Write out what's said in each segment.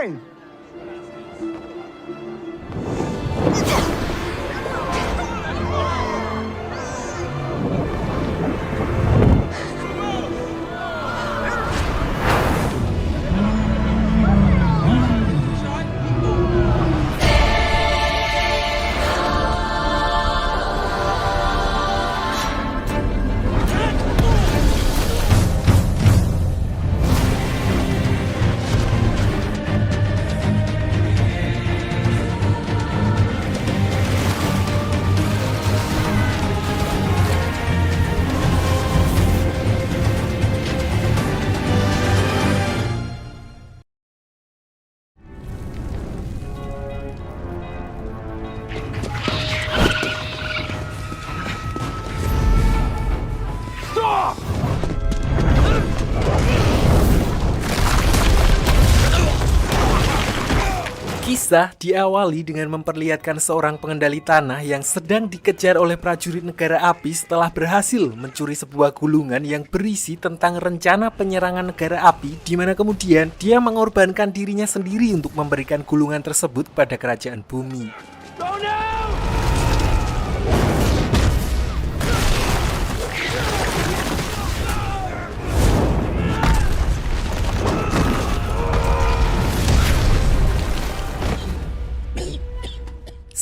doing? Kisah diawali dengan memperlihatkan seorang pengendali tanah yang sedang dikejar oleh prajurit negara api setelah berhasil mencuri sebuah gulungan yang berisi tentang rencana penyerangan negara api, di mana kemudian dia mengorbankan dirinya sendiri untuk memberikan gulungan tersebut pada kerajaan bumi. Oh no!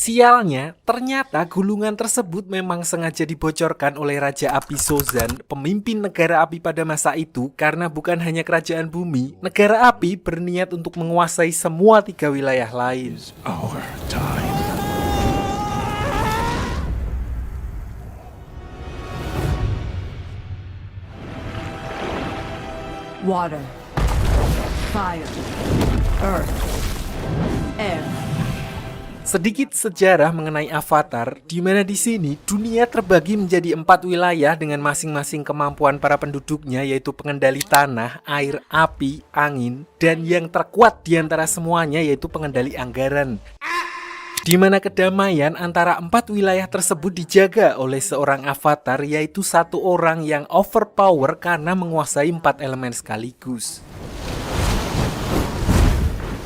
Sialnya, ternyata gulungan tersebut memang sengaja dibocorkan oleh Raja Api Sozan, pemimpin negara api pada masa itu, karena bukan hanya kerajaan bumi, negara api berniat untuk menguasai semua 3 wilayah lain. Our time. Water, fire, earth, air. Sedikit sejarah mengenai Avatar, di mana di sini dunia terbagi menjadi 4 wilayah dengan masing-masing kemampuan para penduduknya, yaitu pengendali tanah, air, api, angin, dan yang terkuat di antara semuanya yaitu pengendali anggaran. Di mana kedamaian antara 4 wilayah tersebut dijaga oleh seorang avatar, yaitu satu orang yang overpower karena menguasai 4 elemen sekaligus.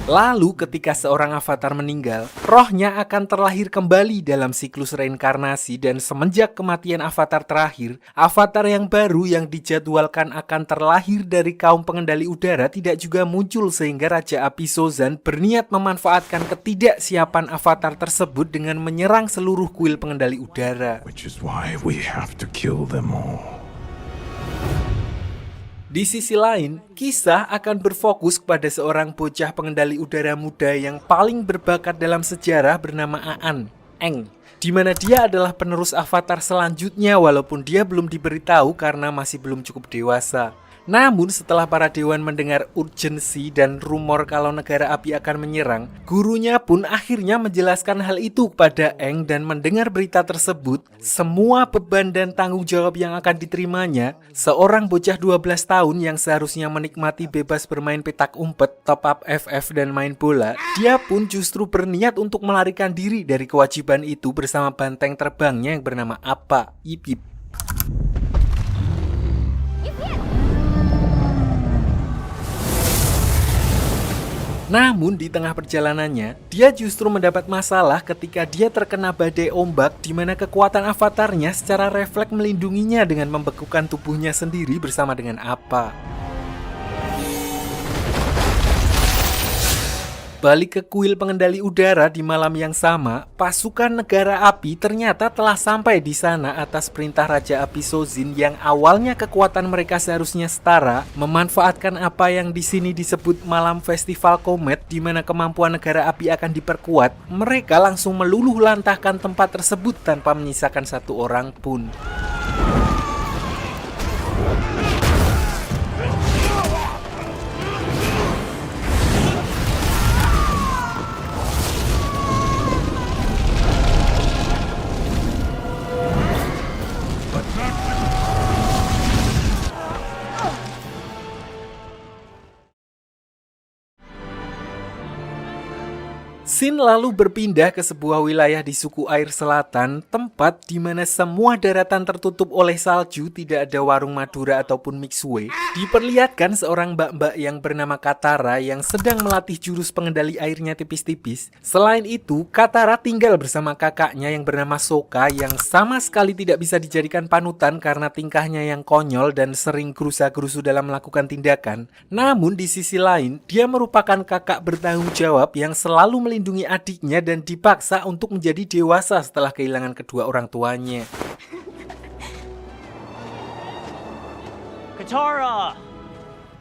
Lalu ketika seorang avatar meninggal, rohnya akan terlahir kembali dalam siklus reinkarnasi, dan semenjak kematian avatar terakhir, avatar yang baru yang dijadwalkan akan terlahir dari kaum pengendali udara tidak juga muncul, sehingga Raja Api Sozan berniat memanfaatkan ketidaksiapan avatar tersebut dengan menyerang seluruh kuil pengendali udara. Which is why we have to kill them all. Di sisi lain, kisah akan berfokus kepada seorang bocah pengendali udara muda yang paling berbakat dalam sejarah bernama Aan, Eng, di mana dia adalah penerus avatar selanjutnya walaupun dia belum diberitahu karena masih belum cukup dewasa. Namun setelah para dewan mendengar urgensi dan rumor kalau negara api akan menyerang, gurunya pun akhirnya menjelaskan hal itu kepada Eng, dan mendengar berita tersebut, semua beban dan tanggung jawab yang akan diterimanya, seorang bocah 12 tahun yang seharusnya menikmati bebas bermain petak umpet, top up FF dan main bola, dia pun justru berniat untuk melarikan diri dari kewajiban itu bersama banteng terbangnya yang bernama Appa. Yip yip. Namun di tengah perjalanannya, dia justru mendapat masalah ketika dia terkena badai ombak, di mana kekuatan avatarnya secara refleks melindunginya dengan membekukan tubuhnya sendiri bersama dengan Appa. Balik ke kuil pengendali udara di malam yang sama, pasukan negara api ternyata telah sampai di sana atas perintah Raja Api Sozin yang awalnya kekuatan mereka seharusnya setara, memanfaatkan apa yang di sini disebut malam festival komet, di mana kemampuan negara api akan diperkuat. Mereka langsung meluluh lantahkan tempat tersebut tanpa menyisakan satu orang pun. Scene lalu berpindah ke sebuah wilayah di suku air selatan, tempat di mana semua daratan tertutup oleh salju, tidak ada warung Madura ataupun mixue. Diperlihatkan seorang mbak-mbak yang bernama Katara yang sedang melatih jurus pengendali airnya tipis-tipis. Selain itu, Katara tinggal bersama kakaknya yang bernama Sokka yang sama sekali tidak bisa dijadikan panutan karena tingkahnya yang konyol dan sering gerusa-gerusu dalam melakukan tindakan. Namun di sisi lain, dia merupakan kakak bertanggung jawab yang selalu melindungi adiknya dan dipaksa untuk menjadi dewasa setelah kehilangan kedua orang tuanya. Katara!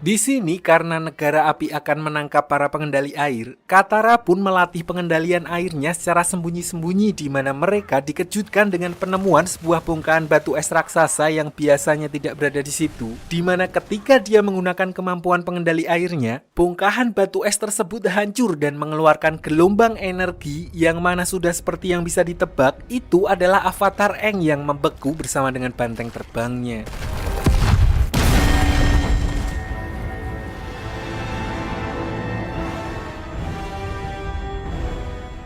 Di sini karena negara api akan menangkap para pengendali air, Katara pun melatih pengendalian airnya secara sembunyi-sembunyi di mana mereka dikejutkan dengan penemuan sebuah bongkahan batu es raksasa yang biasanya tidak berada di situ. Di mana ketika dia menggunakan kemampuan pengendali airnya, bongkahan batu es tersebut hancur dan mengeluarkan gelombang energi yang mana sudah seperti yang bisa ditebak, itu adalah avatar Aang yang membeku bersama dengan banteng terbangnya.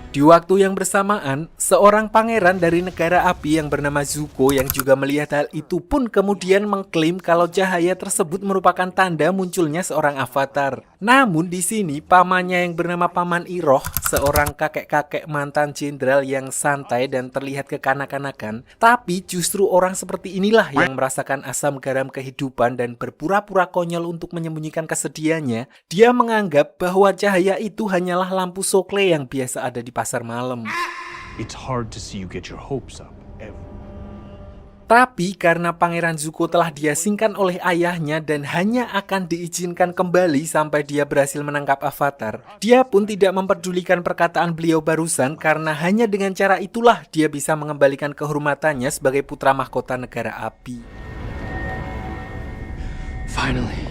Di waktu yang bersamaan, seorang pangeran dari negara api yang bernama Zuko yang juga melihat hal itu pun kemudian mengklaim kalau cahaya tersebut merupakan tanda munculnya seorang avatar. Namun di sini pamannya yang bernama Paman Iroh, seorang kakek-kakek mantan jenderal yang santai dan terlihat kekanak-kanakan, tapi justru orang seperti inilah yang merasakan asam garam kehidupan dan berpura-pura konyol untuk menyembunyikan kesedihannya. Dia menganggap bahwa cahaya itu hanyalah lampu sokle yang biasa ada di pasar malam. It's hard to see you get your hopes up ever. Tapi karena Pangeran Zuko telah diasingkan oleh ayahnya dan hanya akan diizinkan kembali sampai dia berhasil menangkap Avatar, dia pun tidak memperdulikan perkataan beliau barusan karena hanya dengan cara itulah dia bisa mengembalikan kehormatannya sebagai putra mahkota negara api. Finally.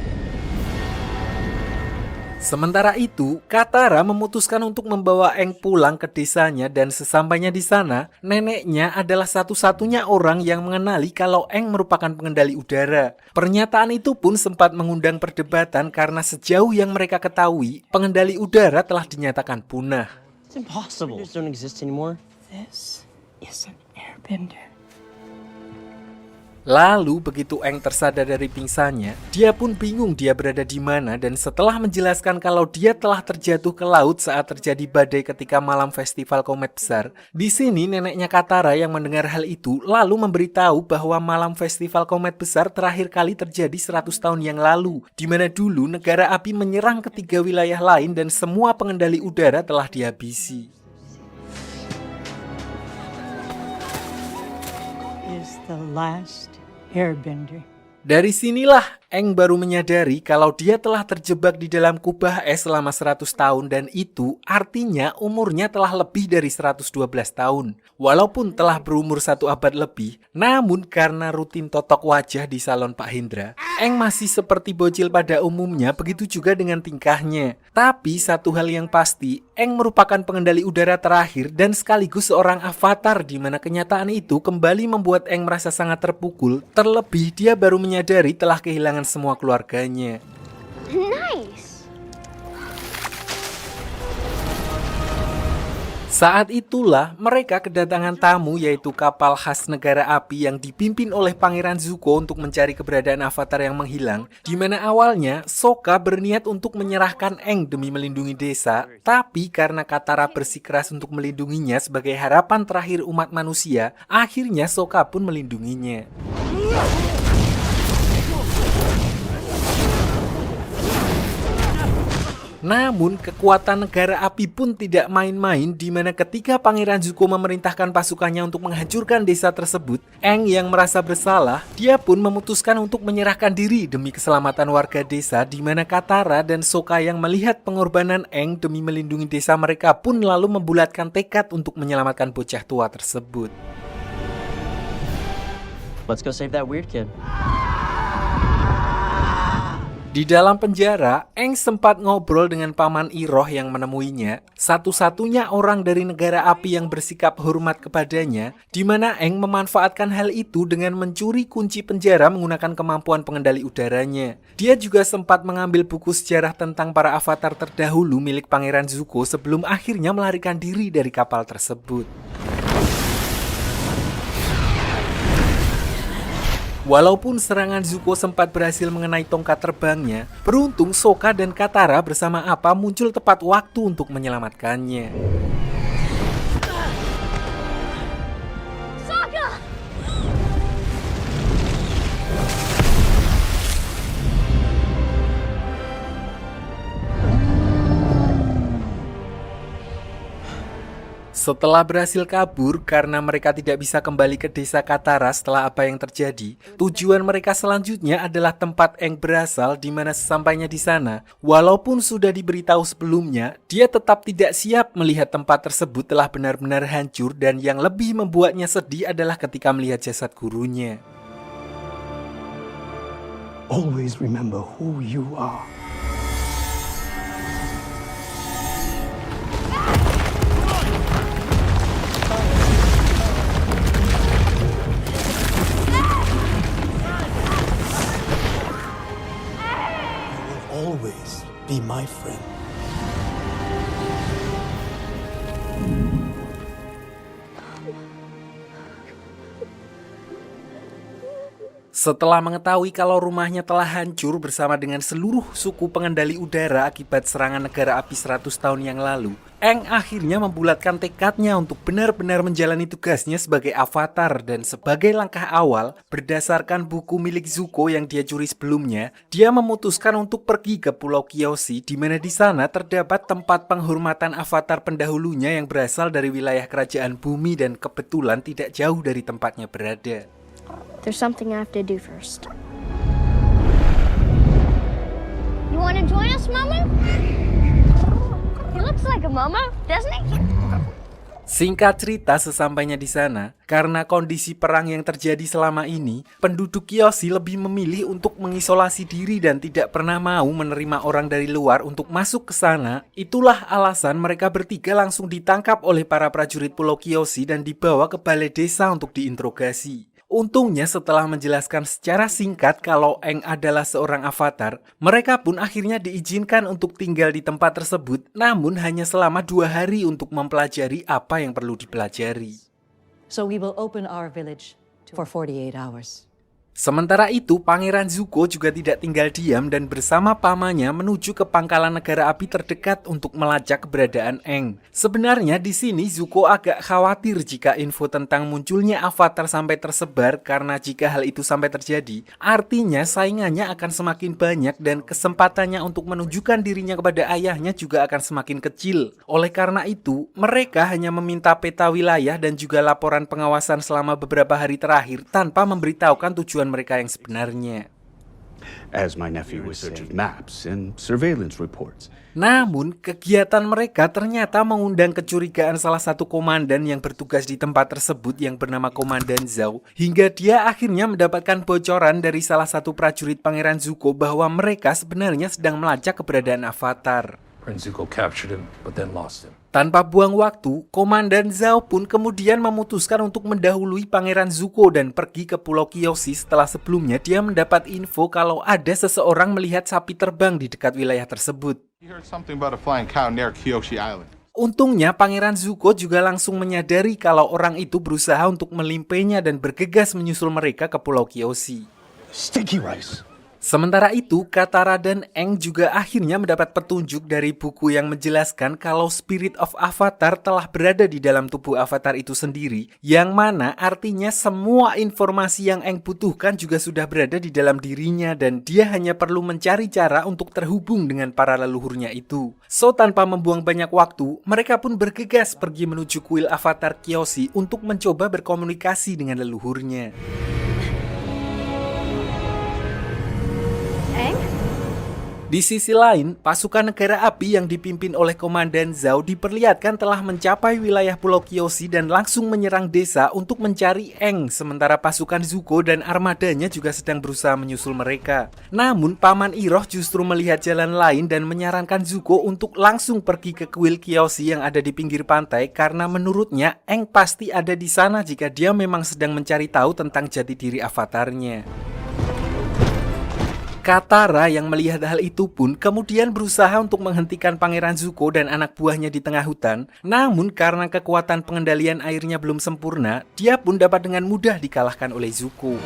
Sementara itu, Katara memutuskan untuk membawa Aang pulang ke desanya dan sesampainya di sana, neneknya adalah satu-satunya orang yang mengenali kalau Aang merupakan pengendali udara. Pernyataan itu pun sempat mengundang perdebatan karena sejauh yang mereka ketahui, pengendali udara telah dinyatakan punah. It's impossible. These don't exist anymore. This is an airbender. Lalu begitu Aang tersadar dari pingsannya, dia pun bingung dia berada di mana dan setelah menjelaskan kalau dia telah terjatuh ke laut saat terjadi badai ketika malam festival komet besar. Di sini neneknya Katara yang mendengar hal itu lalu memberitahu bahwa malam festival komet besar terakhir kali terjadi 100 tahun yang lalu, di mana dulu negara api menyerang ketiga wilayah lain dan semua pengendali udara telah dihabisi. Is the last airbender. Dari sinilah Aang baru menyadari kalau dia telah terjebak di dalam kubah es selama 100 tahun dan itu artinya umurnya telah lebih dari 112 tahun. Walaupun telah berumur 1 abad lebih, namun karena rutin totok wajah di salon Pak Hendra, Aang masih seperti bocil pada umumnya, begitu juga dengan tingkahnya. Tapi satu hal yang pasti, Aang merupakan pengendali udara terakhir dan sekaligus seorang avatar di mana kenyataan itu kembali membuat Aang merasa sangat terpukul, terlebih dia baru menyadari telah kehilangan semua keluarganya. Nice. Saat itulah mereka kedatangan tamu yaitu kapal khas negara api yang dipimpin oleh Pangeran Zuko untuk mencari keberadaan avatar yang menghilang, di mana awalnya Sokka berniat untuk menyerahkan Aang demi melindungi desa, tapi karena Katara bersikeras untuk melindunginya sebagai harapan terakhir umat manusia, akhirnya Sokka pun melindunginya. Namun, kekuatan negara api pun tidak main-main di mana ketika Pangeran Zuko memerintahkan pasukannya untuk menghancurkan desa tersebut, Aang yang merasa bersalah, dia pun memutuskan untuk menyerahkan diri demi keselamatan warga desa di mana Katara dan Sokka yang melihat pengorbanan Aang demi melindungi desa mereka pun lalu membulatkan tekad untuk menyelamatkan bocah tua tersebut. Let's go save that weird kid. Di Di dalam penjara, Aang sempat ngobrol dengan Paman Iroh yang menemuinya, satu-satunya orang dari negara api yang bersikap hormat kepadanya, di mana Aang memanfaatkan hal itu dengan mencuri kunci penjara menggunakan kemampuan pengendali udaranya. Dia juga sempat mengambil buku sejarah tentang para avatar terdahulu milik Pangeran Zuko sebelum akhirnya melarikan diri dari kapal tersebut. Walaupun serangan Zuko sempat berhasil mengenai tongkat terbangnya, beruntung Sokka dan Katara bersama Appa muncul tepat waktu untuk menyelamatkannya. Setelah berhasil kabur karena mereka tidak bisa kembali ke desa Katara setelah apa yang terjadi, tujuan mereka selanjutnya adalah tempat Aang berasal, di mana sesampainya di sana, walaupun sudah diberitahu sebelumnya, dia tetap tidak siap melihat tempat tersebut telah benar-benar hancur, dan yang lebih membuatnya sedih adalah ketika melihat jasad gurunya. Always remember who you are. Always be my friend. Setelah mengetahui kalau rumahnya telah hancur bersama dengan seluruh suku pengendali udara akibat serangan negara api 100 tahun yang lalu, Aang akhirnya membulatkan tekadnya untuk benar-benar menjalani tugasnya sebagai avatar, dan sebagai langkah awal, berdasarkan buku milik Zuko yang dia curi sebelumnya, dia memutuskan untuk pergi ke Pulau Kyoshi, di mana di sana terdapat tempat penghormatan avatar pendahulunya yang berasal dari wilayah kerajaan bumi dan kebetulan tidak jauh dari tempatnya berada. There's something I have to do first. You want to join us, Mama? He looks like a mama, doesn't he? Singkat cerita, sesampainya di sana, karena kondisi perang yang terjadi selama ini, penduduk Kyoshi lebih memilih untuk mengisolasi diri dan tidak pernah mau menerima orang dari luar untuk masuk ke sana. Itulah alasan mereka bertiga langsung ditangkap oleh para prajurit Pulau Kyoshi dan dibawa ke balai desa untuk diinterogasi. Untungnya setelah menjelaskan secara singkat kalau Aang adalah seorang avatar, mereka pun akhirnya diizinkan untuk tinggal di tempat tersebut, namun hanya selama 2 hari untuk mempelajari apa yang perlu dipelajari. So we will open our village for 48 hours. Sementara itu, Pangeran Zuko juga tidak tinggal diam dan bersama pamannya menuju ke pangkalan negara api terdekat untuk melacak keberadaan Aang. Sebenarnya di sini Zuko agak khawatir jika info tentang munculnya avatar sampai tersebar, karena jika hal itu sampai terjadi, artinya saingannya akan semakin banyak dan kesempatannya untuk menunjukkan dirinya kepada ayahnya juga akan semakin kecil. Oleh karena itu, mereka hanya meminta peta wilayah dan juga laporan pengawasan selama beberapa hari terakhir tanpa memberitahukan tujuan mereka yang sebenarnya. As my nephew was saying, maps and surveillance reports. Namun, kegiatan mereka ternyata mengundang kecurigaan salah satu komandan yang bertugas di tempat tersebut yang bernama Komandan Zhao, hingga dia akhirnya mendapatkan bocoran dari salah satu prajurit Pangeran Zuko bahwa mereka sebenarnya sedang melacak keberadaan avatar. Prince Zuko captured him, but then lost him. Tanpa buang waktu, Komandan Zhao pun kemudian memutuskan untuk mendahului Pangeran Zuko dan pergi ke Pulau Kyoshi setelah sebelumnya dia mendapat info kalau ada seseorang melihat sapi terbang di dekat wilayah tersebut. He heard something about a flying cow near Kyoshi Island. Untungnya Pangeran Zuko juga langsung menyadari kalau orang itu berusaha untuk melimpainya dan bergegas menyusul mereka ke Pulau Kyoshi. Sticky rice. Sementara itu, Katara dan Aang juga akhirnya mendapat petunjuk dari buku yang menjelaskan kalau Spirit of Avatar telah berada di dalam tubuh Avatar itu sendiri, yang mana artinya semua informasi yang Aang butuhkan juga sudah berada di dalam dirinya dan dia hanya perlu mencari cara untuk terhubung dengan para leluhurnya itu. So, tanpa membuang banyak waktu, mereka pun bergegas pergi menuju kuil Avatar Kyoshi untuk mencoba berkomunikasi dengan leluhurnya. Di sisi lain, pasukan negara api yang dipimpin oleh Komandan Zhao diperlihatkan telah mencapai wilayah Pulau Kyoshi dan langsung menyerang desa untuk mencari Aang, sementara pasukan Zuko dan armadanya juga sedang berusaha menyusul mereka. Namun, Paman Iroh justru melihat jalan lain dan menyarankan Zuko untuk langsung pergi ke kuil Kyoshi yang ada di pinggir pantai karena menurutnya Aang pasti ada di sana jika dia memang sedang mencari tahu tentang jati diri avatarnya. Katara yang melihat hal itu pun kemudian berusaha untuk menghentikan Pangeran Zuko dan anak buahnya di tengah hutan. Namun karena kekuatan pengendalian airnya belum sempurna, dia pun dapat dengan mudah dikalahkan oleh Zuko.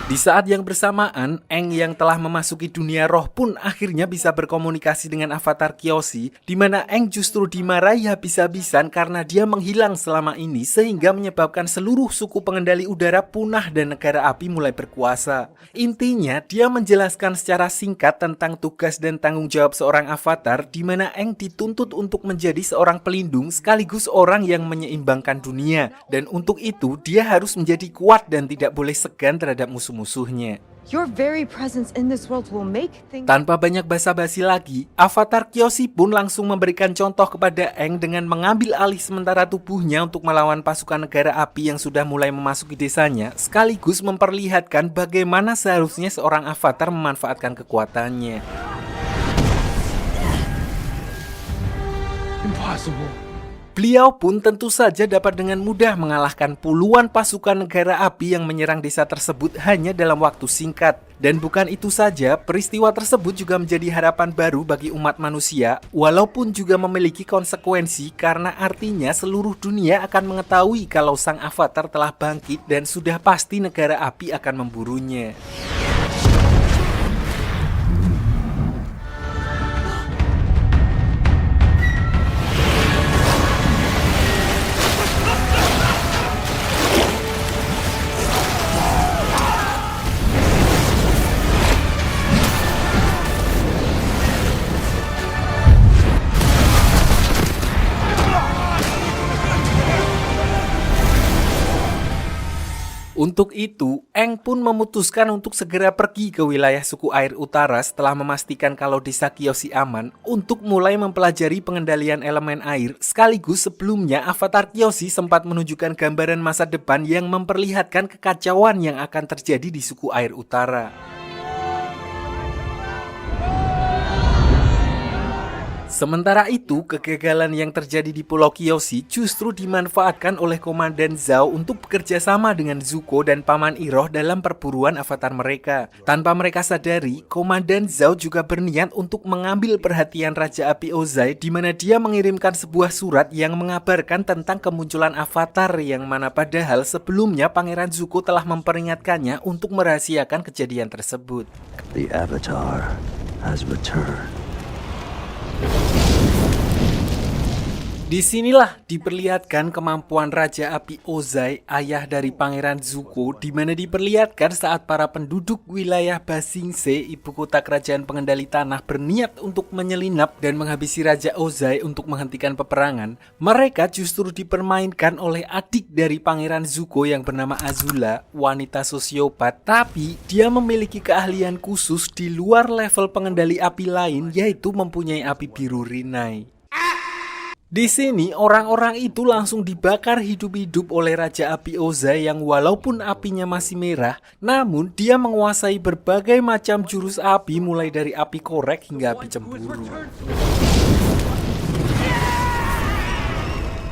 Di saat yang bersamaan, Aang yang telah memasuki dunia roh pun akhirnya bisa berkomunikasi dengan avatar Kyoshi, di mana Aang justru dimarahi habis-habisan karena dia menghilang selama ini sehingga menyebabkan seluruh suku pengendali udara punah dan negara api mulai berkuasa. Intinya, dia menjelaskan secara singkat tentang tugas dan tanggung jawab seorang avatar, di mana Aang dituntut untuk menjadi seorang pelindung sekaligus orang yang menyeimbangkan dunia, dan untuk itu dia harus menjadi kuat dan tidak boleh segan terhadap musuhnya. Your very presence in this world will make things... Tanpa banyak basa-basi lagi, avatar Kyoshi pun langsung memberikan contoh kepada Aang dengan mengambil alih sementara tubuhnya untuk melawan pasukan negara api yang sudah mulai memasuki desanya, sekaligus memperlihatkan bagaimana seharusnya seorang avatar memanfaatkan kekuatannya. Impossible. Beliau pun tentu saja dapat dengan mudah mengalahkan puluhan pasukan negara api yang menyerang desa tersebut hanya dalam waktu singkat. Dan bukan itu saja, peristiwa tersebut juga menjadi harapan baru bagi umat manusia, walaupun juga memiliki konsekuensi karena artinya seluruh dunia akan mengetahui kalau sang avatar telah bangkit dan sudah pasti negara api akan memburunya. Untuk itu, Aang pun memutuskan untuk segera pergi ke wilayah suku air utara setelah memastikan kalau desa Kyoshi aman untuk mulai mempelajari pengendalian elemen air, sekaligus sebelumnya avatar Kyoshi sempat menunjukkan gambaran masa depan yang memperlihatkan kekacauan yang akan terjadi di suku air utara. Sementara itu, kegagalan yang terjadi di Pulau Kyoshi justru dimanfaatkan oleh Komandan Zhao untuk bekerja sama dengan Zuko dan Paman Iroh dalam perburuan avatar mereka. Tanpa mereka sadari, Komandan Zhao juga berniat untuk mengambil perhatian Raja Api Ozai, di mana dia mengirimkan sebuah surat yang mengabarkan tentang kemunculan avatar yang mana padahal sebelumnya Pangeran Zuko telah memperingatkannya untuk merahasiakan kejadian tersebut. The Avatar has returned. Disinilah diperlihatkan kemampuan Raja Api Ozai, ayah dari Pangeran Zuko, di mana diperlihatkan saat para penduduk wilayah Ba Sing Se, ibu kota kerajaan pengendali tanah, berniat untuk menyelinap dan menghabisi Raja Ozai untuk menghentikan peperangan. Mereka justru dipermainkan oleh adik dari Pangeran Zuko yang bernama Azula, wanita sosiopat, tapi dia memiliki keahlian khusus di luar level pengendali api lain, yaitu mempunyai api biru Rinai. Di sini, orang-orang itu langsung dibakar hidup-hidup oleh Raja Api Ozai yang walaupun apinya masih merah, namun dia menguasai berbagai macam jurus api mulai dari api korek hingga api cemburu.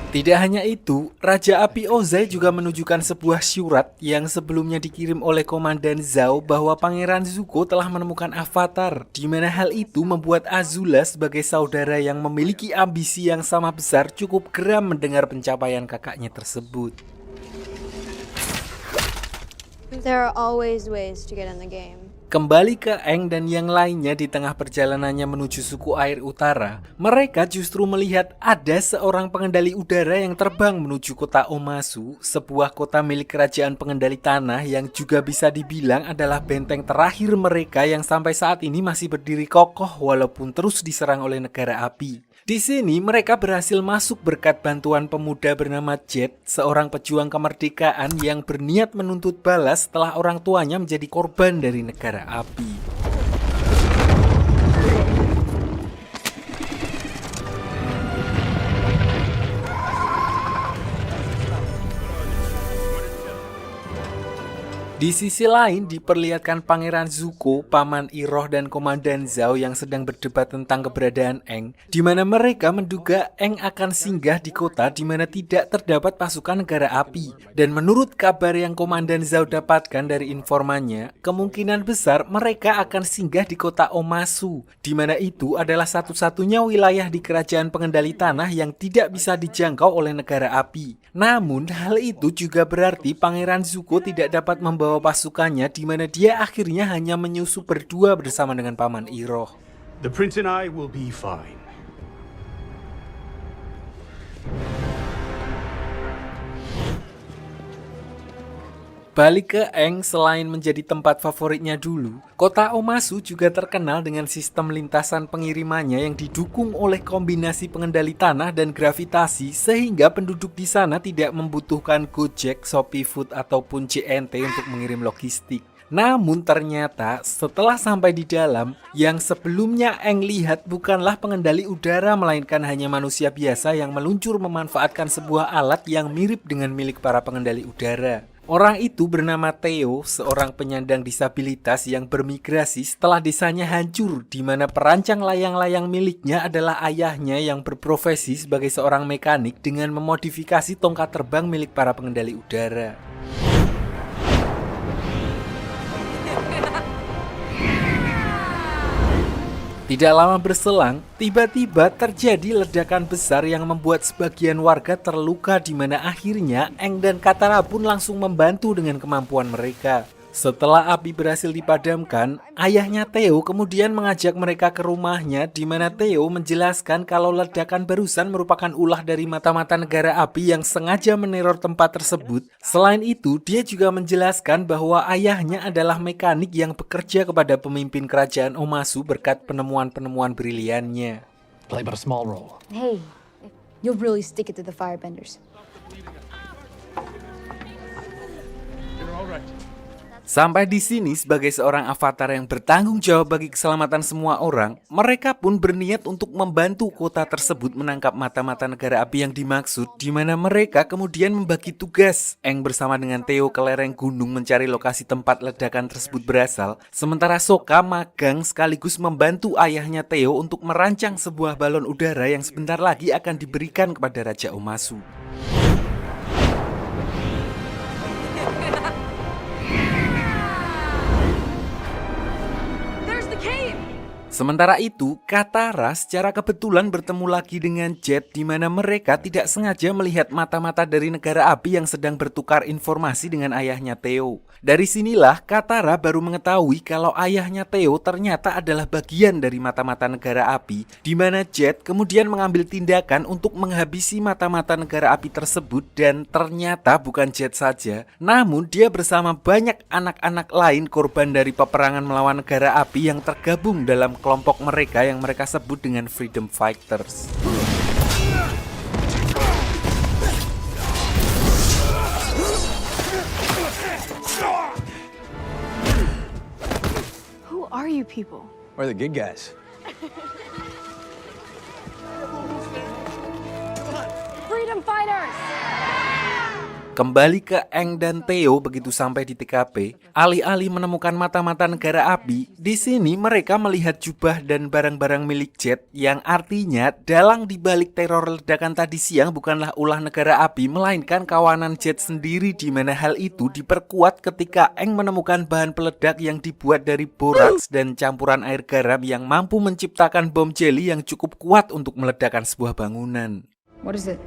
Tidak hanya itu, Raja Api Ozai juga menunjukkan sebuah surat yang sebelumnya dikirim oleh Komandan Zhao bahwa Pangeran Zuko telah menemukan avatar, di mana hal itu membuat Azula sebagai saudara yang memiliki ambisi yang sama besar cukup geram mendengar pencapaian kakaknya tersebut. There are always ways to get in the game. Kembali ke Aang dan yang lainnya di tengah perjalanannya menuju suku air utara, mereka justru melihat ada seorang pengendali udara yang terbang menuju kota Omasu, sebuah kota milik kerajaan pengendali tanah yang juga bisa dibilang adalah benteng terakhir mereka yang sampai saat ini masih berdiri kokoh walaupun terus diserang oleh negara api. Di sini mereka berhasil masuk berkat bantuan pemuda bernama Jet, seorang pejuang kemerdekaan yang berniat menuntut balas setelah orang tuanya menjadi korban dari negara api. Di sisi lain diperlihatkan Pangeran Zuko, Paman Iroh dan Komandan Zhao yang sedang berdebat tentang keberadaan Aang, di mana mereka menduga Aang akan singgah di kota di mana tidak terdapat pasukan negara api. Dan menurut kabar yang Komandan Zhao dapatkan dari informannya, kemungkinan besar mereka akan singgah di kota Omasu, di mana itu adalah satu-satunya wilayah di kerajaan pengendali tanah yang tidak bisa dijangkau oleh negara api. Namun hal itu juga berarti Pangeran Zuko tidak dapat membawa pasukannya, di mana dia akhirnya hanya menyusup berdua bersama dengan Paman Iroh. The prince and I will be fine. Balik ke Aang, selain menjadi tempat favoritnya dulu, kota Omasu juga terkenal dengan sistem lintasan pengirimannya yang didukung oleh kombinasi pengendali tanah dan gravitasi, sehingga penduduk di sana tidak membutuhkan Gojek, Shopee Food ataupun JNT untuk mengirim logistik. Namun ternyata setelah sampai di dalam, yang sebelumnya Aang lihat bukanlah pengendali udara melainkan hanya manusia biasa yang meluncur memanfaatkan sebuah alat yang mirip dengan milik para pengendali udara. Orang itu bernama Theo, seorang penyandang disabilitas yang bermigrasi setelah desanya hancur, di mana perancang layang-layang miliknya adalah ayahnya yang berprofesi sebagai seorang mekanik dengan memodifikasi tongkat terbang milik para pengendali udara. Tidak lama berselang, tiba-tiba terjadi ledakan besar yang membuat sebagian warga terluka, di mana akhirnya Aang dan Katara pun langsung membantu dengan kemampuan mereka. Setelah api berhasil dipadamkan, ayahnya Theo kemudian mengajak mereka ke rumahnya, di mana Theo menjelaskan kalau ledakan barusan merupakan ulah dari mata-mata negara api yang sengaja meneror tempat tersebut. Selain itu, dia juga menjelaskan bahwa ayahnya adalah mekanik yang bekerja kepada pemimpin kerajaan Omasu berkat penemuan-penemuan briliannya. Play but a small role. Hey, you'll really stick it to the firebenders. Sampai di sini, sebagai seorang avatar yang bertanggung jawab bagi keselamatan semua orang, mereka pun berniat untuk membantu kota tersebut menangkap mata-mata negara api yang dimaksud, di mana mereka kemudian membagi tugas. Aang bersama dengan Theo ke lereng gunung mencari lokasi tempat ledakan tersebut berasal, sementara Sokka magang sekaligus membantu ayahnya Theo untuk merancang sebuah balon udara yang sebentar lagi akan diberikan kepada Raja Omasu. Sementara itu, Katara secara kebetulan bertemu lagi dengan Jet, di mana mereka tidak sengaja melihat mata-mata dari negara api yang sedang bertukar informasi dengan ayahnya Theo. Dari sinilah Katara baru mengetahui kalau ayahnya Theo ternyata adalah bagian dari mata-mata negara api, di mana Jet kemudian mengambil tindakan untuk menghabisi mata-mata negara api tersebut, dan ternyata bukan Jet saja, namun dia bersama banyak anak-anak lain korban dari peperangan melawan negara api yang tergabung dalam kelompok mereka yang mereka sebut dengan Freedom Fighters. Who are you people? We're the good guys. Freedom fighters! Kembali ke Aang dan Theo begitu sampai di TKP, alih-alih menemukan mata-mata negara api, di sini mereka melihat jubah dan barang-barang milik Jet, yang artinya dalang dibalik teror ledakan tadi siang bukanlah ulah negara api, melainkan kawanan Jet sendiri, di mana hal itu diperkuat ketika Aang menemukan bahan peledak yang dibuat dari boraks dan campuran air garam yang mampu menciptakan bom jeli yang cukup kuat untuk meledakkan sebuah bangunan. What is it?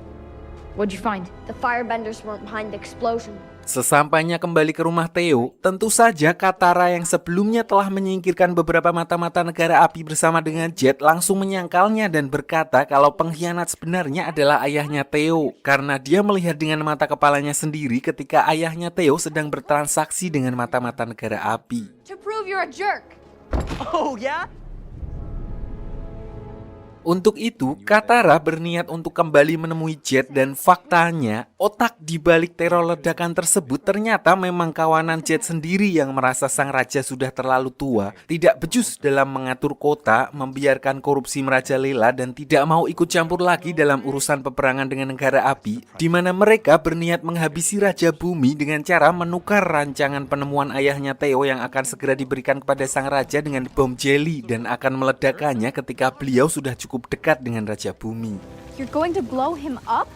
What'd you find? The firebenders weren't behind the explosion. Sesampainya kembali ke rumah Theo, tentu saja Katara yang sebelumnya telah menyingkirkan beberapa mata-mata negara api bersama dengan Jet langsung menyangkalnya dan berkata kalau pengkhianat sebenarnya adalah ayahnya Theo, karena dia melihat dengan mata kepalanya sendiri ketika ayahnya Theo sedang bertransaksi dengan mata-mata negara api. To prove you're a jerk. Oh, yeah? Untuk itu, Katara berniat untuk kembali menemui Jet dan faktanya, otak di balik teror ledakan tersebut ternyata memang kawanan Jet sendiri yang merasa sang raja sudah terlalu tua, tidak becus dalam mengatur kota, membiarkan korupsi merajalela dan tidak mau ikut campur lagi dalam urusan peperangan dengan negara api, di mana mereka berniat menghabisi Raja Bumi dengan cara menukar rancangan penemuan ayahnya Theo yang akan segera diberikan kepada sang raja dengan bom jelly dan akan meledakkannya ketika beliau sudah cukup dekat dengan Raja Bumi. You're going to blow him up?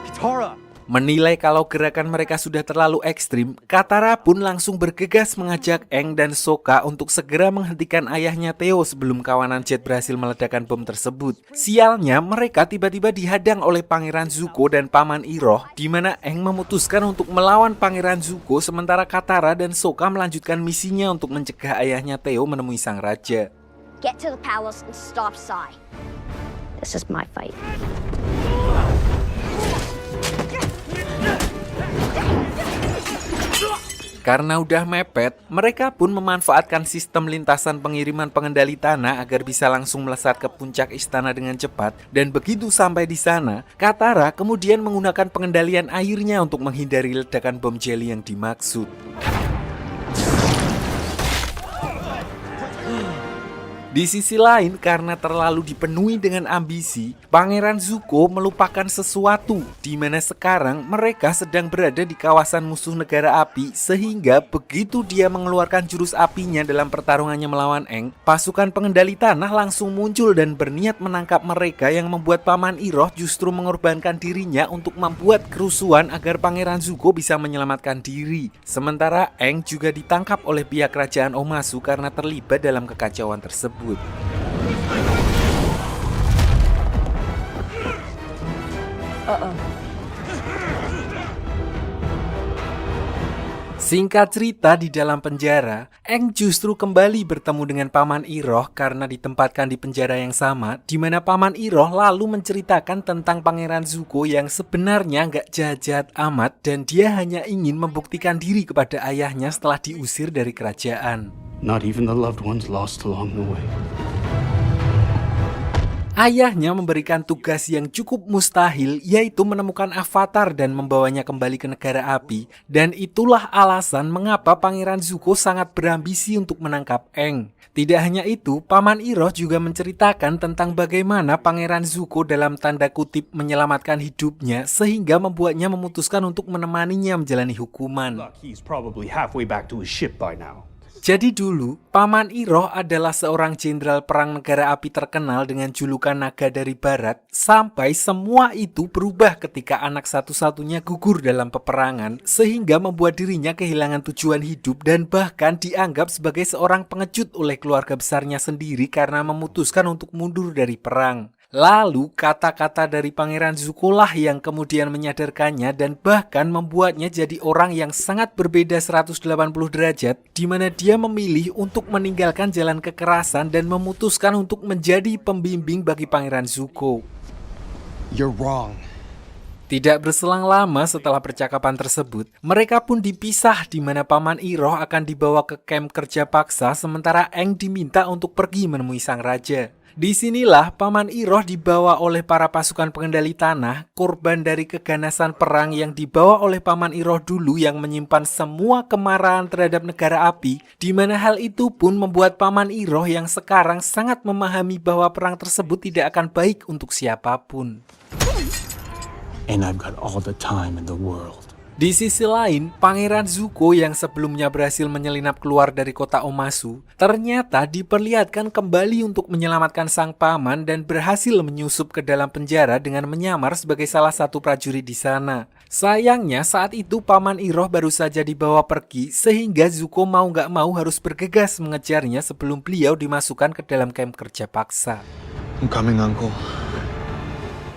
Katara! Menilai kalau gerakan mereka sudah terlalu ekstrim, Katara pun langsung bergegas mengajak Aang dan Sokka untuk segera menghentikan ayahnya Theo sebelum kawanan Jet berhasil meledakkan bom tersebut. Sialnya, mereka tiba-tiba dihadang oleh Pangeran Zuko dan Paman Iroh, di mana Aang memutuskan untuk melawan Pangeran Zuko sementara Katara dan Sokka melanjutkan misinya untuk mencegah ayahnya Theo menemui sang raja. Get to the palace and stop Sai. This is my fight. Karena udah mepet, mereka pun memanfaatkan sistem lintasan pengiriman pengendali tanah agar bisa langsung melesat ke puncak istana dengan cepat. Dan begitu sampai di sana, Katara kemudian menggunakan pengendalian airnya untuk menghindari ledakan bom jelly yang dimaksud. Di sisi lain, karena terlalu dipenuhi dengan ambisi, Pangeran Zuko melupakan sesuatu, di mana sekarang mereka sedang berada di kawasan musuh negara api, sehingga begitu dia mengeluarkan jurus apinya dalam pertarungannya melawan Aang, pasukan pengendali tanah langsung muncul dan berniat menangkap mereka yang membuat Paman Iroh justru mengorbankan dirinya untuk membuat kerusuhan agar Pangeran Zuko bisa menyelamatkan diri. Sementara Aang juga ditangkap oleh pihak kerajaan Omasu karena terlibat dalam kekacauan tersebut. Singkat cerita, di dalam penjara, Aang justru kembali bertemu dengan Paman Iroh karena ditempatkan di penjara yang sama, di mana Paman Iroh lalu menceritakan tentang Pangeran Zuko yang sebenarnya nggak jahat-jahat amat dan dia hanya ingin membuktikan diri kepada ayahnya setelah diusir dari kerajaan. Not even the loved ones lost along the way. Ayahnya memberikan tugas yang cukup mustahil, yaitu menemukan Avatar dan membawanya kembali ke negara api. Dan itulah alasan mengapa Pangeran Zuko sangat berambisi untuk menangkap Aang. Tidak hanya itu, Paman Iroh juga menceritakan tentang bagaimana Pangeran Zuko dalam tanda kutip menyelamatkan hidupnya, sehingga membuatnya memutuskan untuk menemaninya menjalani hukuman. He's probably halfway back to his ship by now. Jadi dulu, Paman Iroh adalah seorang jenderal perang negara api terkenal dengan julukan Naga dari Barat, sampai semua itu berubah ketika anak satu-satunya gugur dalam peperangan, sehingga membuat dirinya kehilangan tujuan hidup dan bahkan dianggap sebagai seorang pengecut oleh keluarga besarnya sendiri karena memutuskan untuk mundur dari perang. Lalu kata-kata dari Pangeran Zuko lah yang kemudian menyadarkannya dan bahkan membuatnya jadi orang yang sangat berbeda 180 derajat, di mana dia memilih untuk meninggalkan jalan kekerasan dan memutuskan untuk menjadi pembimbing bagi Pangeran Zuko. You're wrong. Tidak berselang lama setelah percakapan tersebut, mereka pun dipisah di mana Paman Iroh akan dibawa ke kamp kerja paksa sementara Aang diminta untuk pergi menemui sang raja. Disinilah Paman Iroh dibawa oleh para pasukan pengendali tanah, korban dari keganasan perang yang dibawa oleh Paman Iroh dulu yang menyimpan semua kemarahan terhadap negara api, di mana hal itu pun membuat Paman Iroh yang sekarang sangat memahami bahwa perang tersebut tidak akan baik untuk siapapun. And I've got all the time in the world. Di sisi lain, Pangeran Zuko yang sebelumnya berhasil menyelinap keluar dari kota Omasu, ternyata diperlihatkan kembali untuk menyelamatkan sang paman dan berhasil menyusup ke dalam penjara dengan menyamar sebagai salah satu prajurit di sana. Sayangnya saat itu Paman Iroh baru saja dibawa pergi, sehingga Zuko mau gak mau harus bergegas mengejarnya sebelum beliau dimasukkan ke dalam kamp kerja paksa. I'm coming, Uncle.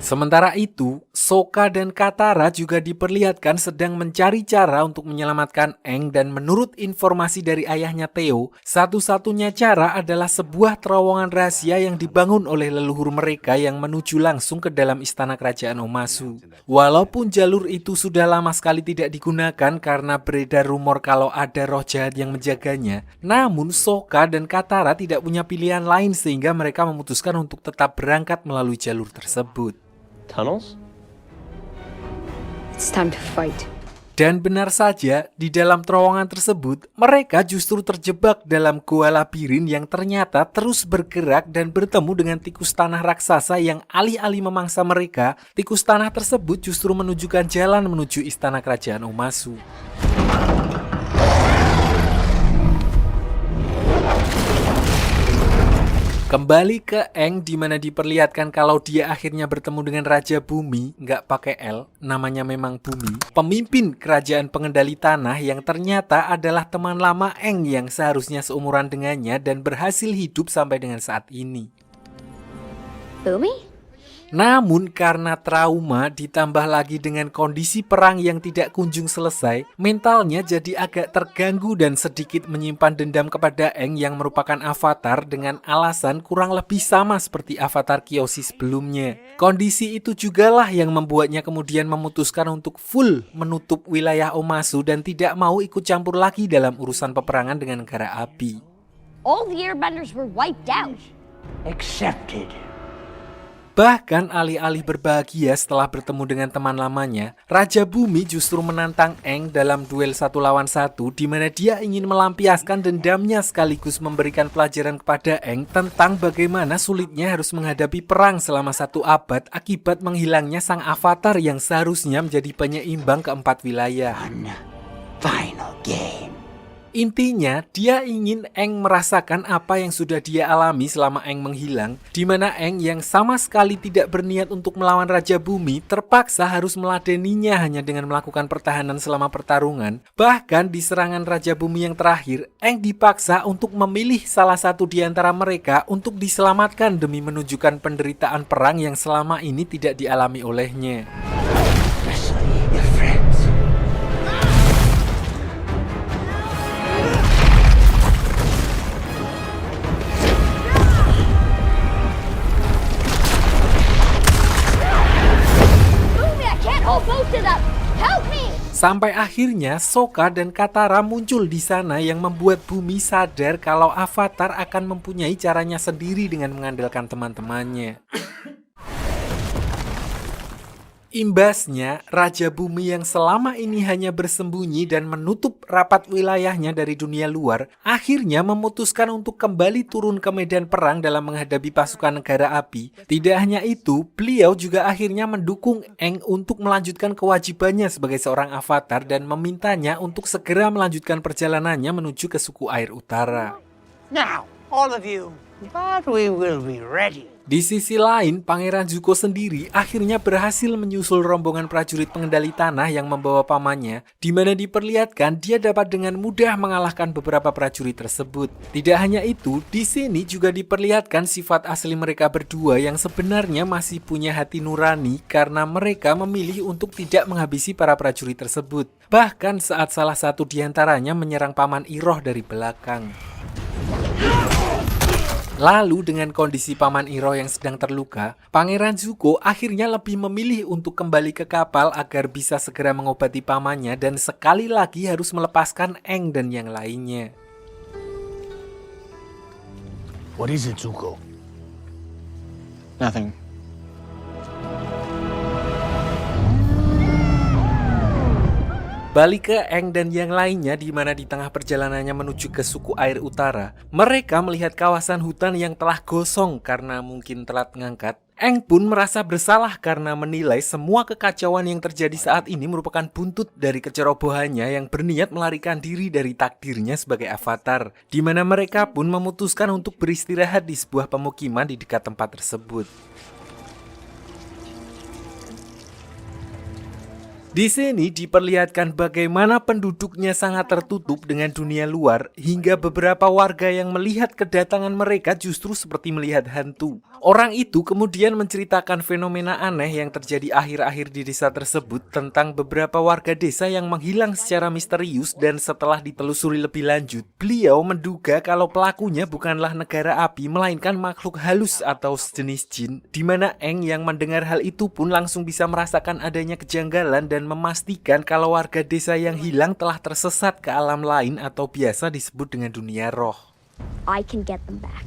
Sementara itu, Sokka dan Katara juga diperlihatkan sedang mencari cara untuk menyelamatkan Aang dan menurut informasi dari ayahnya Theo, satu-satunya cara adalah sebuah terowongan rahasia yang dibangun oleh leluhur mereka yang menuju langsung ke dalam istana kerajaan Omasu. Walaupun jalur itu sudah lama sekali tidak digunakan karena beredar rumor kalau ada roh jahat yang menjaganya, namun Sokka dan Katara tidak punya pilihan lain sehingga mereka memutuskan untuk tetap berangkat melalui jalur tersebut. Tunnels? It's time to fight. Dan benar saja, di dalam terowongan tersebut, mereka justru terjebak dalam gua labirin yang ternyata terus bergerak dan bertemu dengan tikus tanah raksasa yang alih-alih memangsa mereka, tikus tanah tersebut justru menunjukkan jalan menuju istana kerajaan Omasu. Kembali ke Aang di mana diperlihatkan kalau dia akhirnya bertemu dengan Raja Bumi, nggak pakai L, namanya memang Bumi, pemimpin kerajaan pengendali tanah yang ternyata adalah teman lama Aang yang seharusnya seumuran dengannya dan berhasil hidup sampai dengan saat ini. Bumi? Namun karena trauma ditambah lagi dengan kondisi perang yang tidak kunjung selesai, mentalnya jadi agak terganggu dan sedikit menyimpan dendam kepada Aang yang merupakan avatar dengan alasan kurang lebih sama seperti avatar Kyoshi sebelumnya. Kondisi itu jugalah yang membuatnya kemudian memutuskan untuk full menutup wilayah Omasu dan tidak mau ikut campur lagi dalam urusan peperangan dengan negara api. All the airbenders were wiped out. Accepted. Bahkan alih-alih berbahagia setelah bertemu dengan teman lamanya, Raja Bumi justru menantang Aang dalam duel 1 lawan 1 di mana dia ingin melampiaskan dendamnya sekaligus memberikan pelajaran kepada Aang tentang bagaimana sulitnya harus menghadapi perang selama 1 abad akibat menghilangnya sang avatar yang seharusnya menjadi penyeimbang keempat wilayah. Final game. Intinya, dia ingin Aang merasakan apa yang sudah dia alami selama Aang menghilang, di mana Aang yang sama sekali tidak berniat untuk melawan Raja Bumi terpaksa harus meladeninya hanya dengan melakukan pertahanan selama pertarungan. Bahkan di serangan Raja Bumi yang terakhir, Aang dipaksa untuk memilih salah satu di antara mereka untuk diselamatkan demi menunjukkan penderitaan perang yang selama ini tidak dialami olehnya. Sampai akhirnya Sokka dan Katara muncul di sana yang membuat Bumi sadar kalau Avatar akan mempunyai caranya sendiri dengan mengandalkan teman-temannya. Imbasnya, Raja Bumi yang selama ini hanya bersembunyi dan menutup rapat wilayahnya dari dunia luar, akhirnya memutuskan untuk kembali turun ke medan perang dalam menghadapi pasukan negara api. Tidak hanya itu, beliau juga akhirnya mendukung Aang untuk melanjutkan kewajibannya sebagai seorang avatar dan memintanya untuk segera melanjutkan perjalanannya menuju ke suku air utara. Now, all of you, but we will be ready. Di sisi lain, Pangeran Zuko sendiri akhirnya berhasil menyusul rombongan prajurit pengendali tanah yang membawa pamannya, di mana diperlihatkan dia dapat dengan mudah mengalahkan beberapa prajurit tersebut. Tidak hanya itu, di sini juga diperlihatkan sifat asli mereka berdua yang sebenarnya masih punya hati nurani karena mereka memilih untuk tidak menghabisi para prajurit tersebut. Bahkan saat salah satu di antaranya menyerang Paman Iroh dari belakang. Lalu dengan kondisi Paman Iroh yang sedang terluka, Pangeran Zuko akhirnya lebih memilih untuk kembali ke kapal agar bisa segera mengobati pamannya dan sekali lagi harus melepaskan Aang dan yang lainnya. What is it, Zuko? Nothing. Balik ke Aang dan yang lainnya di mana di tengah perjalanannya menuju ke suku air utara, mereka melihat kawasan hutan yang telah gosong karena mungkin telat ngangkat. Aang pun merasa bersalah karena menilai semua kekacauan yang terjadi saat ini merupakan buntut dari kecerobohannya yang berniat melarikan diri dari takdirnya sebagai avatar, di mana mereka pun memutuskan untuk beristirahat di sebuah pemukiman di dekat tempat tersebut. Di sini diperlihatkan bagaimana penduduknya sangat tertutup dengan dunia luar, hingga beberapa warga yang melihat kedatangan mereka justru seperti melihat hantu. Orang itu kemudian menceritakan fenomena aneh yang terjadi akhir-akhir di desa tersebut tentang beberapa warga desa yang menghilang secara misterius, dan setelah ditelusuri lebih lanjut, beliau menduga kalau pelakunya bukanlah negara api melainkan makhluk halus atau sejenis jin, di mana Eng yang mendengar hal itu pun langsung bisa merasakan adanya kejanggalan dan memastikan kalau warga desa yang hilang telah tersesat ke alam lain atau biasa disebut dengan dunia roh. I can get them back.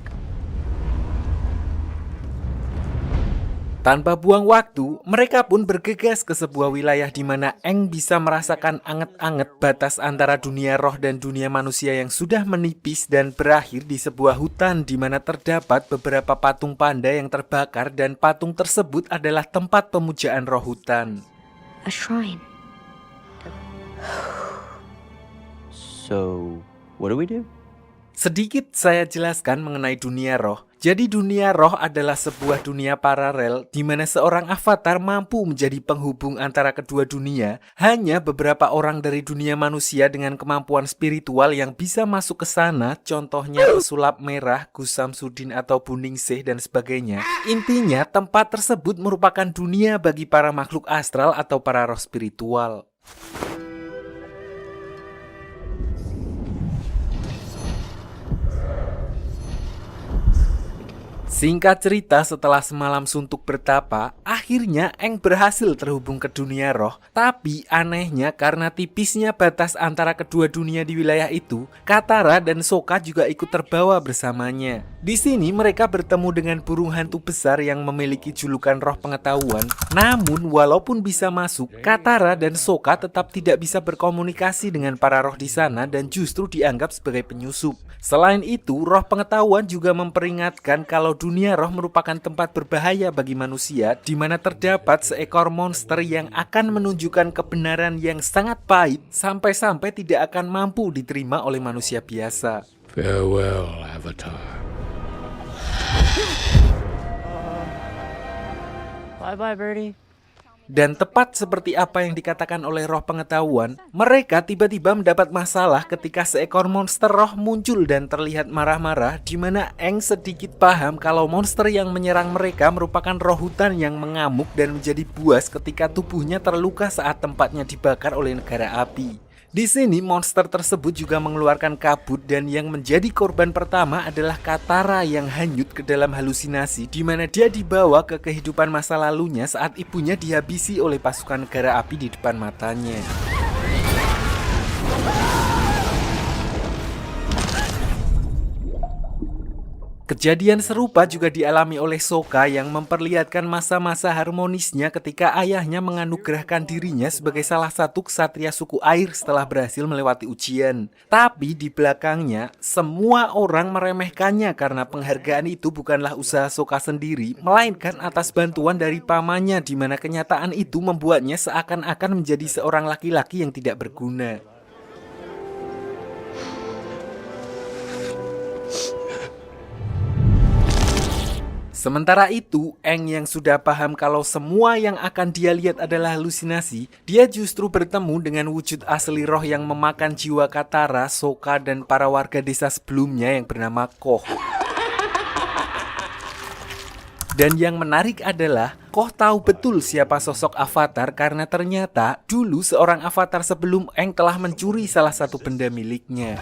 Tanpa buang waktu, mereka pun bergegas ke sebuah wilayah di mana Eng bisa merasakan anget-anget batas antara dunia roh dan dunia manusia yang sudah menipis, dan berakhir di sebuah hutan di mana terdapat beberapa patung panda yang terbakar, dan patung tersebut adalah tempat pemujaan roh hutan. A shrine. So, what do we do? Sedikit saya jelaskan mengenai dunia roh. Jadi dunia roh adalah sebuah dunia paralel di mana seorang avatar mampu menjadi penghubung antara kedua dunia. Hanya beberapa orang dari dunia manusia dengan kemampuan spiritual yang bisa masuk ke sana, contohnya pesulap merah, Gus Samsudin atau Buningsih dan sebagainya. Intinya tempat tersebut merupakan dunia bagi para makhluk astral atau para roh spiritual. Singkat cerita, setelah semalam suntuk bertapa, akhirnya Eng berhasil terhubung ke dunia roh. Tapi anehnya karena tipisnya batas antara kedua dunia di wilayah itu, Katara dan Sokka juga ikut terbawa bersamanya. Di sini mereka bertemu dengan burung hantu besar yang memiliki julukan roh pengetahuan. Namun walaupun bisa masuk, Katara dan Sokka tetap tidak bisa berkomunikasi dengan para roh di sana dan justru dianggap sebagai penyusup. Selain itu, roh pengetahuan juga memperingatkan kalau dunia roh merupakan tempat berbahaya bagi manusia, di mana terdapat seekor monster yang akan menunjukkan kebenaran yang sangat pahit sampai-sampai tidak akan mampu diterima oleh manusia biasa. Farewell, Avatar. Bye-bye, Birdie. Dan tepat seperti apa yang dikatakan oleh roh pengetahuan, mereka tiba-tiba mendapat masalah ketika seekor monster roh muncul dan terlihat marah-marah, di mana Eng sedikit paham kalau monster yang menyerang mereka merupakan roh hutan yang mengamuk dan menjadi buas ketika tubuhnya terluka saat tempatnya dibakar oleh negara api. Di sini monster tersebut juga mengeluarkan kabut, dan yang menjadi korban pertama adalah Katara yang hanyut ke dalam halusinasi, di mana dia dibawa ke kehidupan masa lalunya saat ibunya dihabisi oleh pasukan negara api di depan matanya. Kejadian serupa juga dialami oleh Sokka yang memperlihatkan masa-masa harmonisnya ketika ayahnya menganugerahkan dirinya sebagai salah satu ksatria suku air setelah berhasil melewati ujian. Tapi di belakangnya, semua orang meremehkannya karena penghargaan itu bukanlah usaha Sokka sendiri, melainkan atas bantuan dari pamannya, di mana kenyataan itu membuatnya seakan-akan menjadi seorang laki-laki yang tidak berguna. Sementara itu, Eng yang sudah paham kalau semua yang akan dia lihat adalah halusinasi, dia justru bertemu dengan wujud asli roh yang memakan jiwa Katara, Sokka, dan para warga desa sebelumnya yang bernama Koh. Dan yang menarik adalah, Koh tahu betul siapa sosok avatar karena ternyata dulu seorang avatar sebelum Eng telah mencuri salah satu benda miliknya.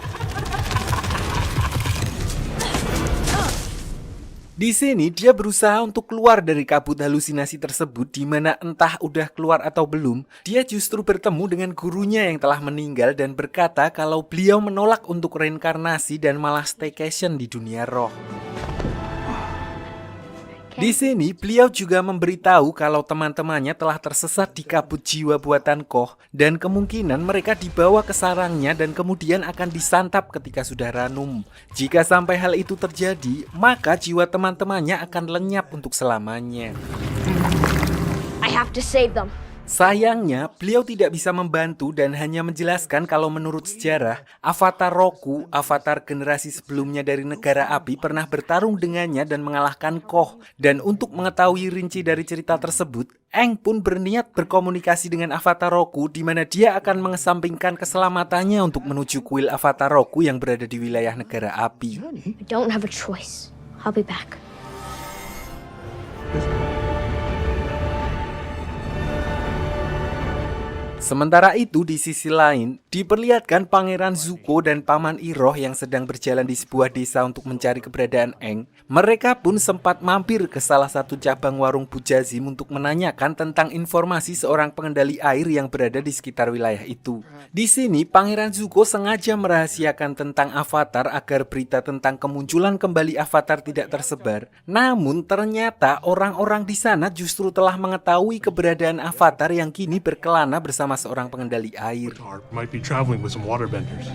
Di sini dia berusaha untuk keluar dari kabut halusinasi tersebut, di mana entah udah keluar atau belum, dia justru bertemu dengan gurunya yang telah meninggal dan berkata kalau beliau menolak untuk reinkarnasi dan malah staycation di dunia roh. Di sini beliau juga memberitahu kalau teman-temannya telah tersesat di kabut jiwa buatan Koh, dan kemungkinan mereka dibawa ke sarangnya dan kemudian akan disantap ketika sudah ranum. Jika sampai hal itu terjadi, maka jiwa teman-temannya akan lenyap untuk selamanya. I have to save them. Sayangnya, beliau tidak bisa membantu dan hanya menjelaskan kalau menurut sejarah, Avatar Roku, avatar generasi sebelumnya dari negara api, pernah bertarung dengannya dan mengalahkan Koh. Dan untuk mengetahui rinci dari cerita tersebut, Aang pun berniat berkomunikasi dengan Avatar Roku, di mana dia akan mengesampingkan keselamatannya untuk menuju kuil Avatar Roku yang berada di wilayah negara api. I don't have a choice. I'll be back. Sementara itu di sisi lain, diperlihatkan Pangeran Zuko dan Paman Iroh yang sedang berjalan di sebuah desa untuk mencari keberadaan Aang. Mereka pun sempat mampir ke salah satu cabang warung Bujazim untuk menanyakan tentang informasi seorang pengendali air yang berada di sekitar wilayah itu. Di sini, Pangeran Zuko sengaja merahasiakan tentang Avatar agar berita tentang kemunculan kembali Avatar tidak tersebar. Namun ternyata orang-orang di sana justru telah mengetahui keberadaan Avatar yang kini berkelana bersama seorang pengendali air. Might be traveling with some waterbenders.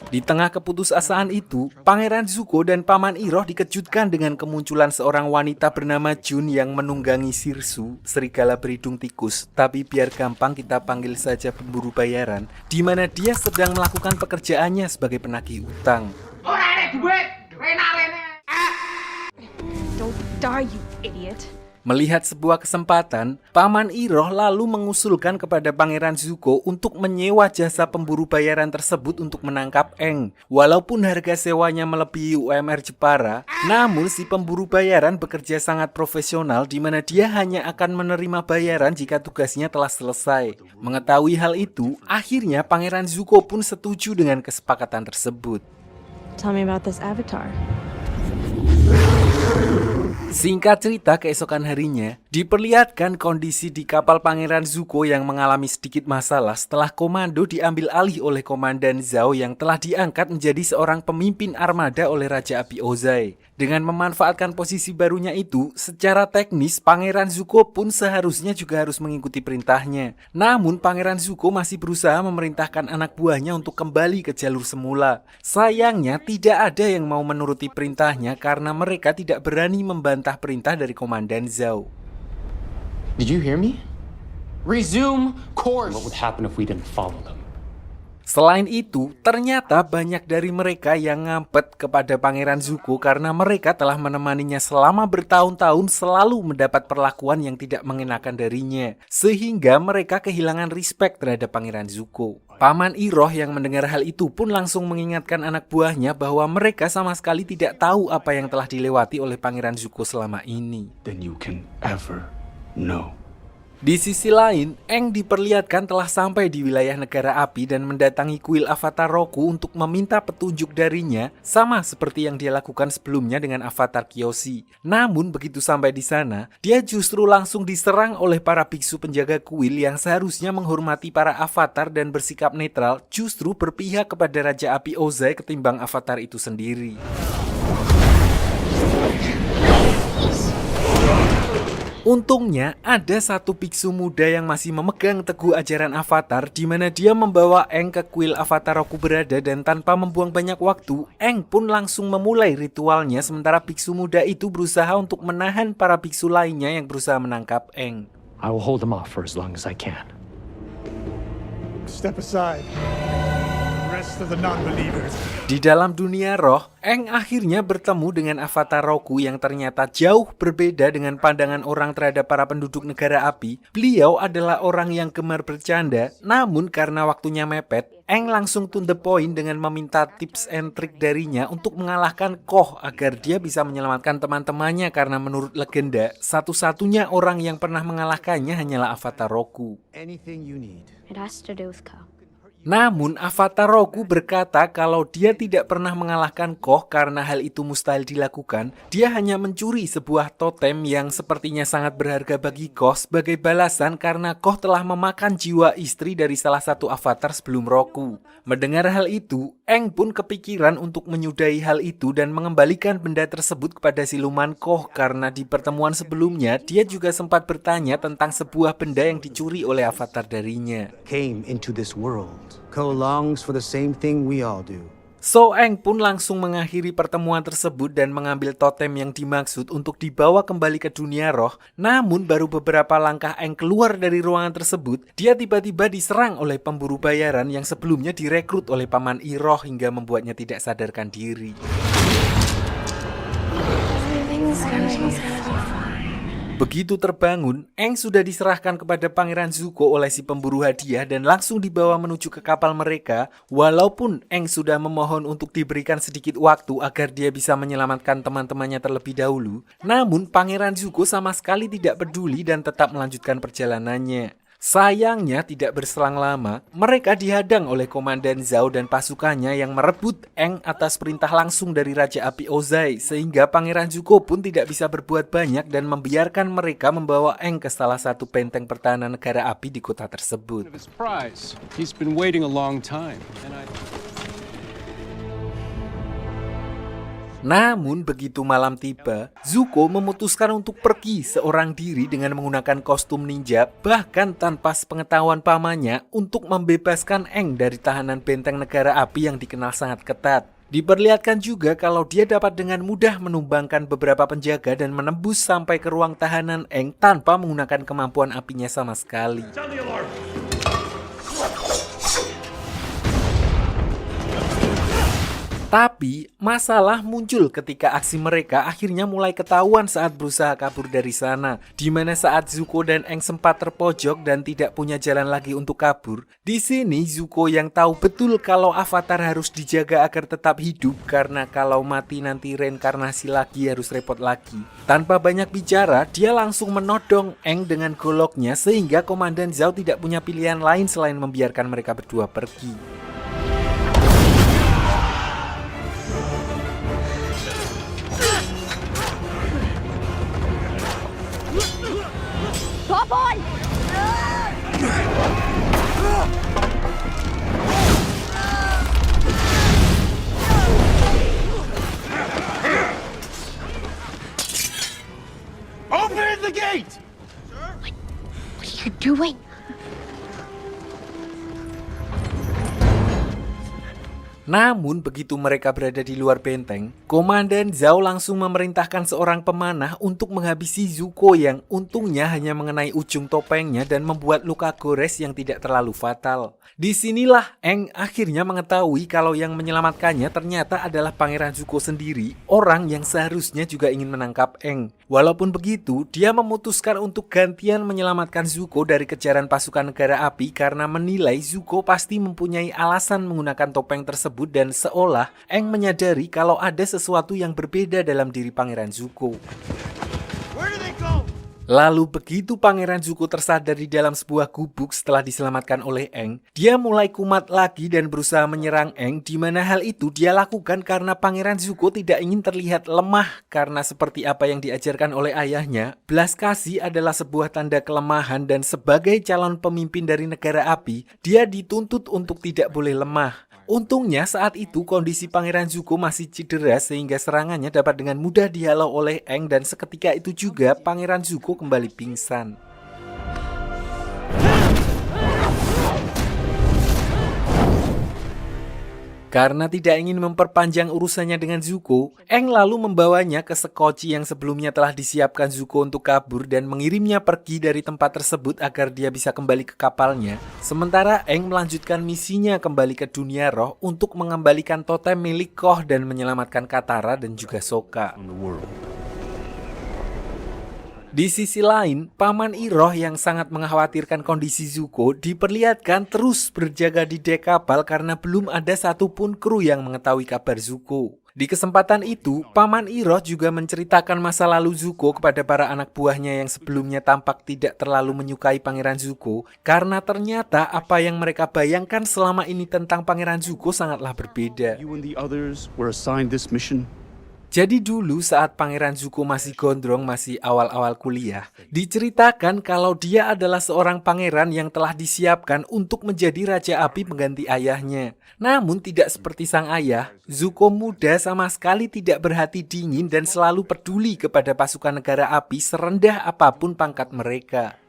Di tengah keputusasaan itu, Pangeran Zuko dan Paman Iroh dikejutkan dengan kemunculan seorang wanita bernama Jun yang menunggangi Sirsu, serigala berhidung tikus. Tapi biar gampang kita panggil saja pemburu bayaran, di mana dia sedang melakukan pekerjaannya sebagai penagih utang. Don't die, you idiot. Melihat sebuah kesempatan, Paman Iroh lalu mengusulkan kepada Pangeran Zuko untuk menyewa jasa pemburu bayaran tersebut untuk menangkap Aang. Walaupun harga sewanya melebihi UMR Jepara, namun si pemburu bayaran bekerja sangat profesional di mana dia hanya akan menerima bayaran jika tugasnya telah selesai. Mengetahui hal itu, akhirnya Pangeran Zuko pun setuju dengan kesepakatan tersebut. Tell me about this avatar. Singkat cerita, keesokan harinya diperlihatkan kondisi di kapal Pangeran Zuko yang mengalami sedikit masalah setelah komando diambil alih oleh Komandan Zhao yang telah diangkat menjadi seorang pemimpin armada oleh Raja Api Ozai. Dengan memanfaatkan posisi barunya itu, secara teknis Pangeran Zuko pun seharusnya juga harus mengikuti perintahnya. Namun Pangeran Zuko masih berusaha memerintahkan anak buahnya untuk kembali ke jalur semula. Sayangnya tidak ada yang mau menuruti perintahnya karena mereka tidak berani membantah perintah dari Komandan Zhao. Did you hear me? Resume course. What would happen if we didn't follow them? Selain itu, ternyata banyak dari mereka yang ngampet kepada Pangeran Zuko karena mereka telah menemaninya selama bertahun-tahun selalu mendapat perlakuan yang tidak mengenakan darinya. Sehingga mereka kehilangan respect terhadap Pangeran Zuko. Paman Iroh yang mendengar hal itu pun langsung mengingatkan anak buahnya bahwa mereka sama sekali tidak tahu apa yang telah dilewati oleh Pangeran Zuko selama ini. Than you can ever know. Di sisi lain, Aang diperlihatkan telah sampai di wilayah negara api dan mendatangi kuil Avatar Roku untuk meminta petunjuk darinya, sama seperti yang dia lakukan sebelumnya dengan Avatar Kyoshi. Namun begitu sampai di sana, dia justru langsung diserang oleh para biksu penjaga kuil yang seharusnya menghormati para avatar dan bersikap netral, justru berpihak kepada Raja Api Ozai ketimbang avatar itu sendiri. Untungnya, ada satu biksu muda yang masih memegang teguh ajaran Avatar di mana dia membawa Aang ke kuil Avatar Roku berada dan tanpa membuang banyak waktu, Aang pun langsung memulai ritualnya sementara biksu muda itu berusaha untuk menahan para biksu lainnya yang berusaha menangkap Aang. I will hold them off for as long as I can. Step aside. Rest of the non-believers. Di dalam dunia roh, Aang akhirnya bertemu dengan Avatar Roku yang ternyata jauh berbeda dengan pandangan orang terhadap para penduduk negara api. Beliau adalah orang yang gemar bercanda, namun karena waktunya mepet, Aang langsung to the point dengan meminta tips and trick darinya untuk mengalahkan Koh agar dia bisa menyelamatkan teman-temannya karena menurut legenda, satu-satunya orang yang pernah mengalahkannya hanyalah Avatar Roku. Anything you need. It has to do with Ko. Namun Avatar Roku berkata kalau dia tidak pernah mengalahkan Koh karena hal itu mustahil dilakukan. Dia hanya mencuri sebuah totem yang sepertinya sangat berharga bagi Koh sebagai balasan karena Koh telah memakan jiwa istri dari salah satu avatar sebelum Roku. Mendengar hal itu, Aang pun kepikiran untuk menyudahi hal itu dan mengembalikan benda tersebut kepada siluman Koh karena di pertemuan sebelumnya dia juga sempat bertanya tentang sebuah benda yang dicuri oleh avatar darinya. Came into this world. Ko longs for the same thing we all do. So Eng pun langsung mengakhiri pertemuan tersebut dan mengambil totem yang dimaksud untuk dibawa kembali ke dunia roh. Namun baru beberapa langkah Eng keluar dari ruangan tersebut, dia tiba-tiba diserang oleh pemburu bayaran yang sebelumnya direkrut oleh Paman Iroh hingga membuatnya tidak sadarkan diri. Begitu terbangun, Eng sudah diserahkan kepada Pangeran Zuko oleh si pemburu hadiah dan langsung dibawa menuju ke kapal mereka. Walaupun Eng sudah memohon untuk diberikan sedikit waktu agar dia bisa menyelamatkan teman-temannya terlebih dahulu, namun Pangeran Zuko sama sekali tidak peduli dan tetap melanjutkan perjalanannya. Sayangnya tidak berselang lama, mereka dihadang oleh Komandan Zhao dan pasukannya yang merebut Eng atas perintah langsung dari Raja Api Ozai, sehingga Pangeran Zuko pun tidak bisa berbuat banyak dan membiarkan mereka membawa Eng ke salah satu benteng pertahanan negara api di kota tersebut. Namun begitu malam tiba, Zuko memutuskan untuk pergi seorang diri dengan menggunakan kostum ninja, bahkan tanpa sepengetahuan pamannya, untuk membebaskan Eng dari tahanan benteng negara api yang dikenal sangat ketat. Diperlihatkan juga kalau dia dapat dengan mudah menumbangkan beberapa penjaga dan menembus sampai ke ruang tahanan Eng tanpa menggunakan kemampuan apinya sama sekali. Tapi, masalah muncul ketika aksi mereka akhirnya mulai ketahuan saat berusaha kabur dari sana. Dimana saat Zuko dan Eng sempat terpojok dan tidak punya jalan lagi untuk kabur. Di sini Zuko yang tahu betul kalau Avatar harus dijaga agar tetap hidup, karena kalau mati nanti reinkarnasi lagi harus repot lagi. Tanpa banyak bicara, dia langsung menodong Eng dengan goloknya sehingga Komandan Zhao tidak punya pilihan lain selain membiarkan mereka berdua pergi. Drop on! Open the gate! What are you doing? Namun begitu mereka berada di luar benteng, Komandan Zhao langsung memerintahkan seorang pemanah untuk menghabisi Zuko yang untungnya hanya mengenai ujung topengnya dan membuat luka gores yang tidak terlalu fatal. Disinilah Eng akhirnya mengetahui kalau yang menyelamatkannya ternyata adalah Pangeran Zuko sendiri, orang yang seharusnya juga ingin menangkap Eng. Walaupun begitu, dia memutuskan untuk gantian menyelamatkan Zuko dari kejaran pasukan negara api karena menilai Zuko pasti mempunyai alasan menggunakan topeng tersebut dan seolah Eng menyadari kalau ada sesuatu yang berbeda dalam diri Pangeran Zuko. Lalu begitu Pangeran Zuko tersadar di dalam sebuah gubuk setelah diselamatkan oleh Eng, dia mulai kumat lagi dan berusaha menyerang Eng, di mana hal itu dia lakukan karena Pangeran Zuko tidak ingin terlihat lemah karena seperti apa yang diajarkan oleh ayahnya, belas kasih adalah sebuah tanda kelemahan dan sebagai calon pemimpin dari negara api, dia dituntut untuk tidak boleh lemah. Untungnya saat itu kondisi Pangeran Zuko masih cedera sehingga serangannya dapat dengan mudah dihalau oleh Eng dan seketika itu juga Pangeran Zuko kembali pingsan. Karena tidak ingin memperpanjang urusannya dengan Zuko, Eng lalu membawanya ke sekoci yang sebelumnya telah disiapkan Zuko untuk kabur dan mengirimnya pergi dari tempat tersebut agar dia bisa kembali ke kapalnya. Sementara Eng melanjutkan misinya kembali ke dunia roh untuk mengembalikan totem milik Koh dan menyelamatkan Katara dan juga Sokka. Di sisi lain, Paman Iroh yang sangat mengkhawatirkan kondisi Zuko diperlihatkan terus berjaga di dek kapal karena belum ada satupun kru yang mengetahui kabar Zuko. Di kesempatan itu, Paman Iroh juga menceritakan masa lalu Zuko kepada para anak buahnya yang sebelumnya tampak tidak terlalu menyukai Pangeran Zuko, karena ternyata apa yang mereka bayangkan selama ini tentang Pangeran Zuko sangatlah berbeda. You and the others were assigned this mission. Jadi dulu saat Pangeran Zuko masih gondrong, masih awal-awal kuliah, diceritakan kalau dia adalah seorang pangeran yang telah disiapkan untuk menjadi Raja Api pengganti ayahnya. Namun tidak seperti sang ayah, Zuko muda sama sekali tidak berhati dingin dan selalu peduli kepada pasukan negara api serendah apapun pangkat mereka.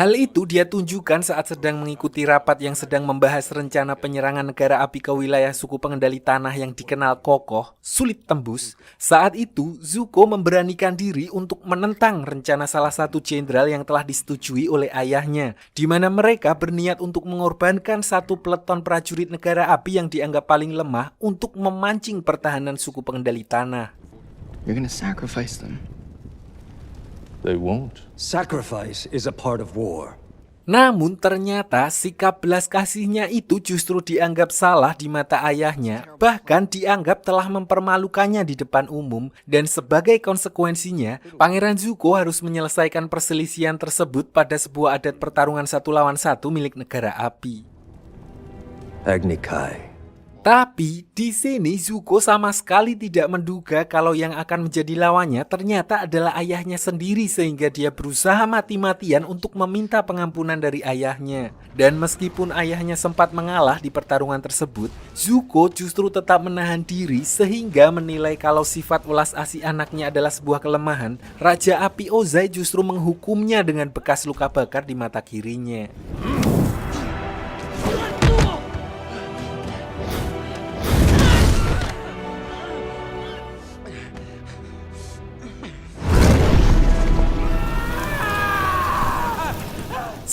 Hal itu dia tunjukkan saat sedang mengikuti rapat yang sedang membahas rencana penyerangan negara api ke wilayah suku pengendali tanah yang dikenal kokoh, sulit tembus. Saat itu, Zuko memberanikan diri untuk menentang rencana salah satu jenderal yang telah disetujui oleh ayahnya, di mana mereka berniat untuk mengorbankan satu peleton prajurit negara api yang dianggap paling lemah untuk memancing pertahanan suku pengendali tanah. You're gonna sacrifice them. They won't. Sacrifice is a part of war. Namun ternyata sikap belas kasihnya itu justru dianggap salah di mata ayahnya, bahkan dianggap telah mempermalukannya di depan umum, dan sebagai konsekuensinya, Pangeran Zuko harus menyelesaikan perselisihan tersebut pada sebuah adat pertarungan 1 lawan 1 milik negara api. Agni Kai. Tapi di sini Zuko sama sekali tidak menduga kalau yang akan menjadi lawannya ternyata adalah ayahnya sendiri, sehingga dia berusaha mati-matian untuk meminta pengampunan dari ayahnya. Dan meskipun ayahnya sempat mengalah di pertarungan tersebut, Zuko justru tetap menahan diri sehingga menilai kalau sifat welas asih anaknya adalah sebuah kelemahan. Raja Api Ozai justru menghukumnya dengan bekas luka bakar di mata kirinya.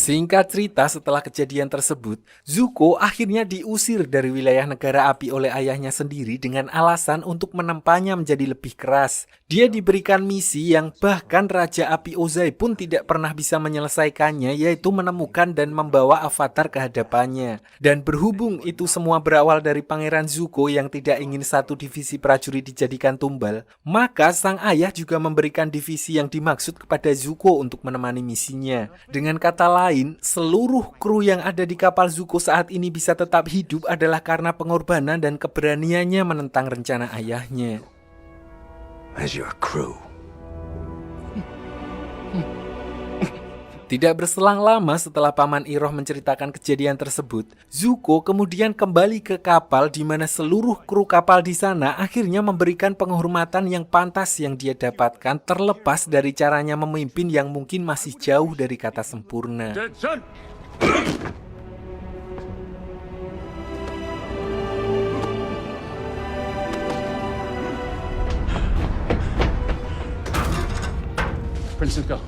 Singkat cerita, setelah kejadian tersebut, Zuko akhirnya diusir dari wilayah negara api oleh ayahnya sendiri dengan alasan untuk menempanya menjadi lebih keras. Dia diberikan misi yang bahkan Raja Api Ozai pun tidak pernah bisa menyelesaikannya, yaitu menemukan dan membawa avatar ke hadapannya. Dan berhubung itu semua berawal dari Pangeran Zuko yang tidak ingin satu divisi prajurit dijadikan tumbal, maka sang ayah juga memberikan divisi yang dimaksud kepada Zuko untuk menemani misinya. Dengan kata lain, seluruh kru yang ada di kapal Zuko saat ini bisa tetap hidup adalah karena pengorbanan dan keberaniannya menentang rencana ayahnya. As your crew. Tidak berselang lama setelah Paman Iroh menceritakan kejadian tersebut, Zuko kemudian kembali ke kapal di mana seluruh kru kapal di sana akhirnya memberikan penghormatan yang pantas yang dia dapatkan, terlepas dari caranya memimpin yang mungkin masih jauh dari kata sempurna. Prince Zuko.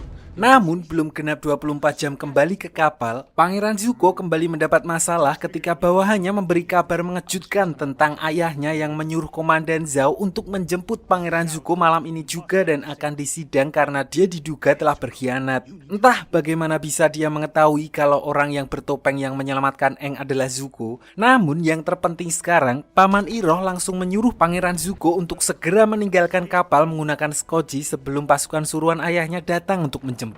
Namun, belum genap 24 jam kembali ke kapal, Pangeran Zuko kembali mendapat masalah ketika bawahannya memberi kabar mengejutkan tentang ayahnya yang menyuruh Komandan Zhao untuk menjemput Pangeran Zuko malam ini juga dan akan disidang karena dia diduga telah berkhianat. Entah bagaimana bisa dia mengetahui kalau orang yang bertopeng yang menyelamatkan Aang adalah Zuko. Namun, yang terpenting sekarang, Paman Iroh langsung menyuruh Pangeran Zuko untuk segera meninggalkan kapal menggunakan skoci sebelum pasukan suruhan ayahnya datang untuk menjemputnya.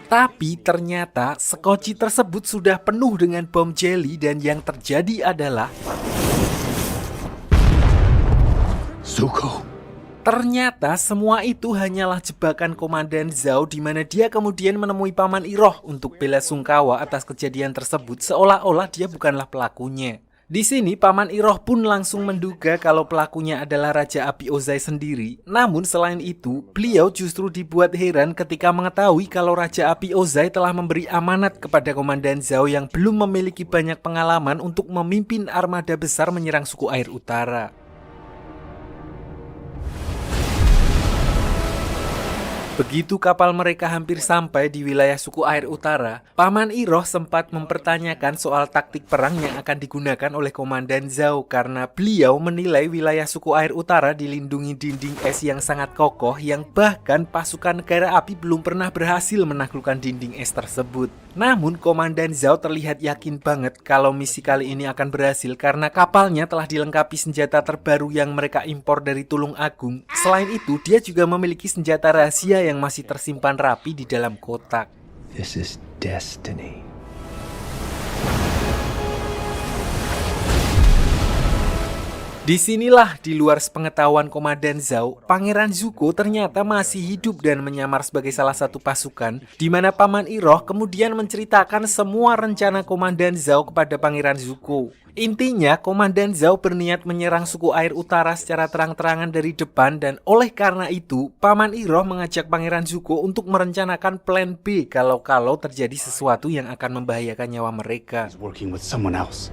Tapi ternyata skoci tersebut sudah penuh dengan bom jelly dan yang terjadi adalah Zuko. ternyata semua itu hanyalah jebakan Komandan Zhao, di mana dia kemudian menemui Paman Iroh untuk bela sungkawa atas kejadian tersebut seolah-olah dia bukanlah pelakunya. Di sini Paman Iroh pun langsung menduga kalau pelakunya adalah Raja Api Ozai sendiri. Namun selain itu, beliau justru dibuat heran ketika mengetahui kalau Raja Api Ozai telah memberi amanat kepada Komandan Zhao yang belum memiliki banyak pengalaman untuk memimpin armada besar menyerang suku air utara. Begitu kapal mereka hampir sampai di wilayah suku air utara, Paman Iroh sempat mempertanyakan soal taktik perang yang akan digunakan oleh Komandan Zhao karena beliau menilai wilayah suku air utara dilindungi dinding es yang sangat kokoh yang bahkan pasukan negara api belum pernah berhasil menaklukkan dinding es tersebut. Namun Komandan Zhao terlihat yakin banget kalau misi kali ini akan berhasil karena kapalnya telah dilengkapi senjata terbaru yang mereka impor dari Tulung Agung. Selain itu, dia juga memiliki senjata rahasia yang masih tersimpan rapi di dalam kotak. This is destiny. Disinilah di luar sepengetahuan Komandan Zhao, Pangeran Zuko ternyata masih hidup dan menyamar sebagai salah satu pasukan, di mana Paman Iroh kemudian menceritakan semua rencana Komandan Zhao kepada Pangeran Zuko. Intinya, Komandan Zhao berniat menyerang suku air utara secara terang-terangan dari depan, dan oleh karena itu, Paman Iroh mengajak Pangeran Zuko untuk merencanakan plan B kalau terjadi sesuatu yang akan membahayakan nyawa mereka. He's working with someone else.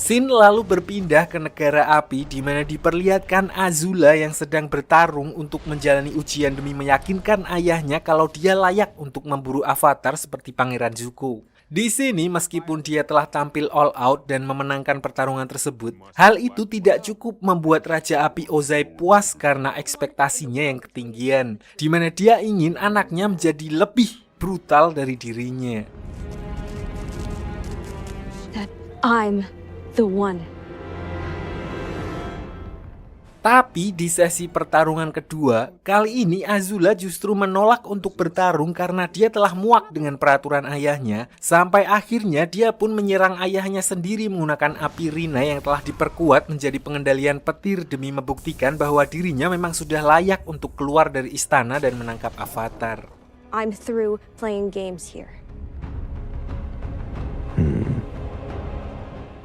Scene lalu berpindah ke negara api di mana diperlihatkan Azula yang sedang bertarung untuk menjalani ujian demi meyakinkan ayahnya kalau dia layak untuk memburu Avatar seperti Pangeran Zuko. Di sini meskipun dia telah tampil all out dan memenangkan pertarungan tersebut, hal itu tidak cukup membuat Raja Api Ozai puas karena ekspektasinya yang ketinggian, di mana dia ingin anaknya menjadi lebih brutal dari dirinya. That I'm the one. Tapi di sesi pertarungan kedua, kali ini Azula justru menolak untuk bertarung karena dia telah muak dengan peraturan ayahnya, sampai akhirnya dia pun menyerang ayahnya sendiri menggunakan api Rina yang telah diperkuat menjadi pengendalian petir demi membuktikan bahwa dirinya memang sudah layak untuk keluar dari istana dan menangkap Avatar. I'm through playing games here.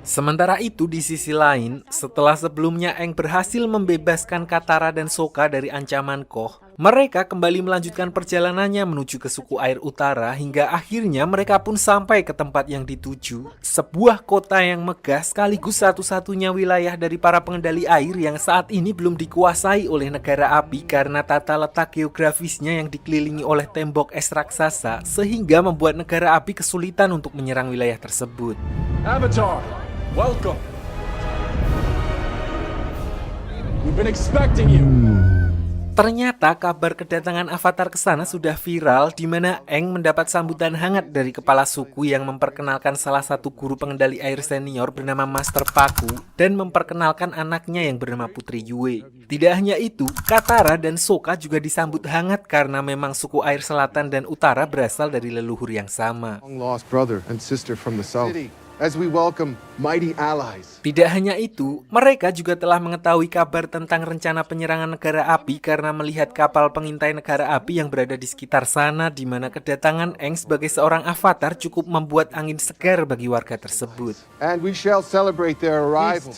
Sementara itu di sisi lain, setelah sebelumnya Aang berhasil membebaskan Katara dan Sokka dari ancaman Koh, mereka kembali melanjutkan perjalanannya menuju ke suku air utara hingga akhirnya mereka pun sampai ke tempat yang dituju, sebuah kota yang megah sekaligus satu-satunya wilayah dari para pengendali air yang saat ini belum dikuasai oleh negara api karena tata letak geografisnya yang dikelilingi oleh tembok es raksasa sehingga membuat negara api kesulitan untuk menyerang wilayah tersebut. Avatar, welcome. We've been expecting you. Ternyata kabar kedatangan Avatar ke sana sudah viral, di mana Aang mendapat sambutan hangat dari kepala suku yang memperkenalkan salah satu guru pengendali air senior bernama Master Paku dan memperkenalkan anaknya yang bernama Putri Yue. Tidak hanya itu, Katara dan Sokka juga disambut hangat karena memang suku air selatan dan utara berasal dari leluhur yang sama. Long-lost brother and sister from the south. As we welcome mighty allies. Tidak hanya itu, mereka juga telah mengetahui kabar tentang rencana penyerangan negara api karena melihat kapal pengintai negara api yang berada di sekitar sana, di mana kedatangan Aang sebagai seorang avatar cukup membuat angin segar bagi warga tersebut. And we shall celebrate their arrival.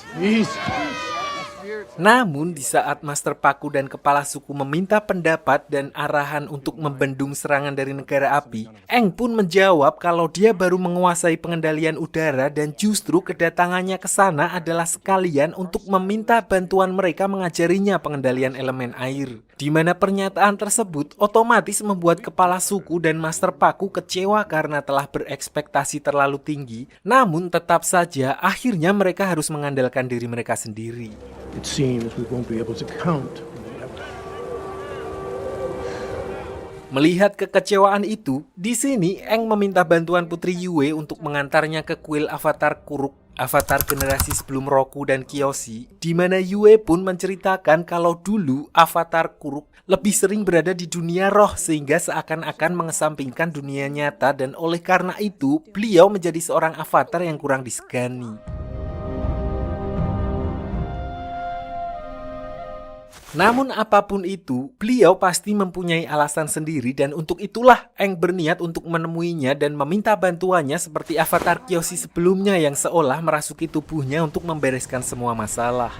Namun di saat Master Paku dan kepala suku meminta pendapat dan arahan untuk membendung serangan dari negara api, Aang pun menjawab kalau dia baru menguasai pengendalian udara dan justru kedatangannya ke sana adalah sekalian untuk meminta bantuan mereka mengajarinya pengendalian elemen air. Di mana pernyataan tersebut otomatis membuat kepala suku dan Master Paku kecewa karena telah berekspektasi terlalu tinggi, namun tetap saja akhirnya mereka harus mengandalkan diri mereka sendiri. It seems we won't be able to count. Melihat kekecewaan itu, di sini Aang meminta bantuan Putri Yue untuk mengantarnya ke kuil Avatar Kuruk, Avatar generasi sebelum Roku dan Kyoshi, di mana Yue pun menceritakan kalau dulu Avatar Kuruk lebih sering berada di dunia roh sehingga seakan-akan mengesampingkan dunia nyata, dan oleh karena itu beliau menjadi seorang avatar yang kurang disegani. Namun apapun itu, beliau pasti mempunyai alasan sendiri, dan untuk itulah Aang berniat untuk menemuinya dan meminta bantuannya seperti Avatar Kyoshi sebelumnya yang seolah merasuki tubuhnya untuk membereskan semua masalah.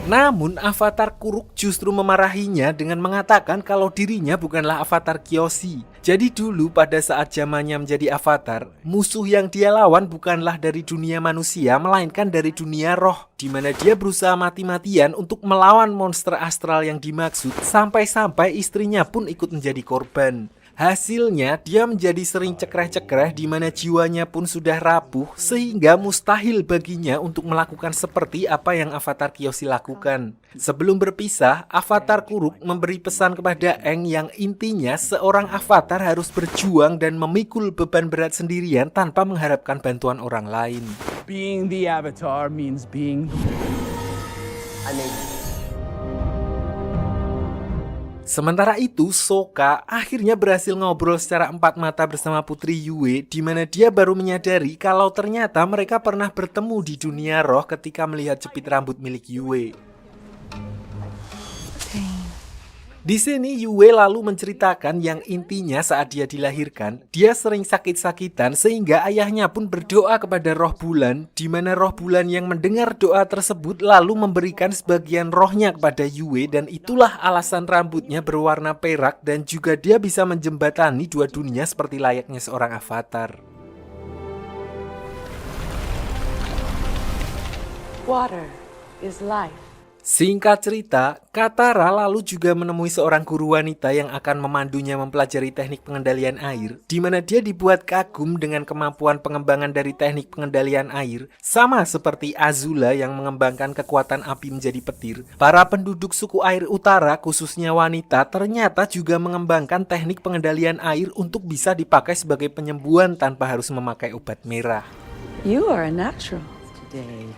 Namun Avatar Kuruk justru memarahinya dengan mengatakan kalau dirinya bukanlah Avatar Kyoshi. Jadi dulu pada saat zamannya menjadi avatar, musuh yang dia lawan bukanlah dari dunia manusia melainkan dari dunia roh, di mana dia berusaha mati-matian untuk melawan monster astral yang dimaksud, sampai-sampai istrinya pun ikut menjadi korban. Hasilnya, dia menjadi sering cekreh-cekreh di mana jiwanya pun sudah rapuh sehingga mustahil baginya untuk melakukan seperti apa yang Avatar Kyoshi lakukan. Sebelum berpisah, Avatar Kuruk memberi pesan kepada Aang yang intinya seorang avatar harus berjuang dan memikul beban berat sendirian tanpa mengharapkan bantuan orang lain. Being the Avatar means being the... Sementara itu, Sokka akhirnya berhasil ngobrol secara empat mata bersama Putri Yue, di mana dia baru menyadari kalau ternyata mereka pernah bertemu di dunia roh ketika melihat jepit rambut milik Yue. Di sini Yue lalu menceritakan yang intinya saat dia dilahirkan, dia sering sakit-sakitan sehingga ayahnya pun berdoa kepada roh bulan, di mana roh bulan yang mendengar doa tersebut lalu memberikan sebagian rohnya kepada Yue, dan itulah alasan rambutnya berwarna perak dan juga dia bisa menjembatani dua dunia seperti layaknya seorang avatar. Water is life. Singkat cerita, Katara lalu juga menemui seorang guru wanita yang akan memandunya mempelajari teknik pengendalian air, di mana dia dibuat kagum dengan kemampuan pengembangan dari teknik pengendalian air, sama seperti Azula yang mengembangkan kekuatan api menjadi petir. Para penduduk suku air utara, khususnya wanita, ternyata juga mengembangkan teknik pengendalian air untuk bisa dipakai sebagai penyembuhan tanpa harus memakai obat merah. You are a natural today.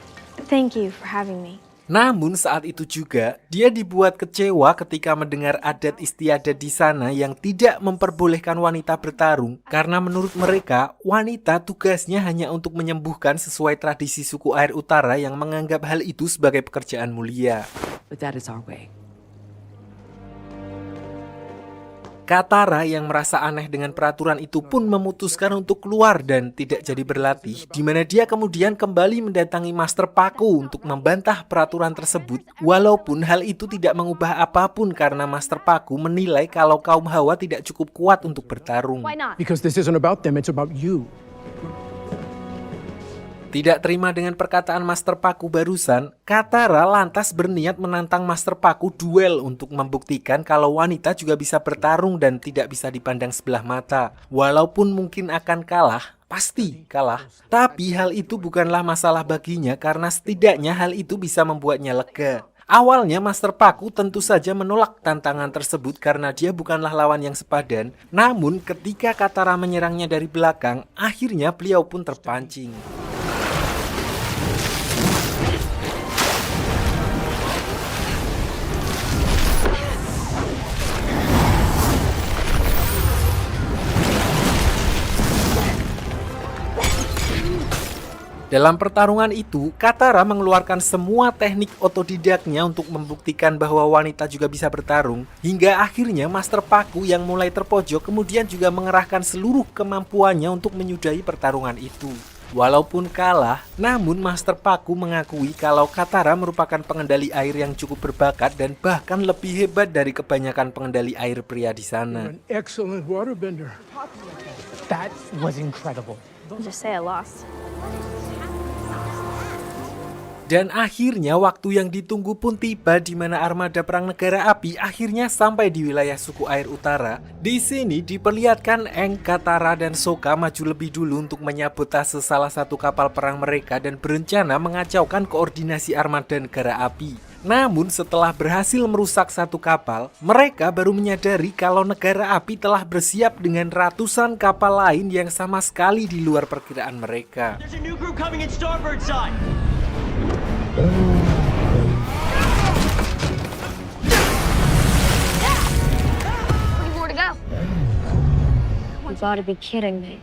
Thank you for having me. Namun saat itu juga, dia dibuat kecewa ketika mendengar adat istiadat di sana yang tidak memperbolehkan wanita bertarung, karena menurut mereka, wanita tugasnya hanya untuk menyembuhkan sesuai tradisi suku air utara yang menganggap hal itu sebagai pekerjaan mulia. But that is our way. Katara yang merasa aneh dengan peraturan itu pun memutuskan untuk keluar dan tidak jadi berlatih, di mana dia kemudian kembali mendatangi Master Paku untuk membantah peraturan tersebut, walaupun hal itu tidak mengubah apapun karena Master Paku menilai kalau kaum Hawa tidak cukup kuat untuk bertarung. Because this isn't about them, it's about you. Tidak terima dengan perkataan Master Paku barusan, Katara lantas berniat menantang Master Paku duel untuk membuktikan kalau wanita juga bisa bertarung dan tidak bisa dipandang sebelah mata. Walaupun mungkin akan kalah, pasti kalah. Tapi hal itu bukanlah masalah baginya karena setidaknya hal itu bisa membuatnya lega. Awalnya Master Paku tentu saja menolak tantangan tersebut karena dia bukanlah lawan yang sepadan. Namun ketika Katara menyerangnya dari belakang, akhirnya beliau pun terpancing. Dalam pertarungan itu, Katara mengeluarkan semua teknik otodidaknya untuk membuktikan bahwa wanita juga bisa bertarung, hingga akhirnya Master Paku yang mulai terpojok kemudian juga mengerahkan seluruh kemampuannya untuk menyudahi pertarungan itu. Walaupun kalah, namun Master Paku mengakui kalau Katara merupakan pengendali air yang cukup berbakat dan bahkan lebih hebat dari kebanyakan pengendali air pria di sana. An excellent waterbender. That was incredible. Just say I lost. Dan akhirnya waktu yang ditunggu pun tiba di mana armada perang negara api akhirnya sampai di wilayah suku air utara. Di sini diperlihatkan Aang, Katara, dan Sokka maju lebih dulu untuk menyabotase salah satu kapal perang mereka dan berencana mengacaukan koordinasi armada negara api. Namun setelah berhasil merusak satu kapal, mereka baru menyadari kalau negara api telah bersiap dengan ratusan kapal lain yang sama sekali di luar perkiraan mereka. More to go. You gotta be kidding me.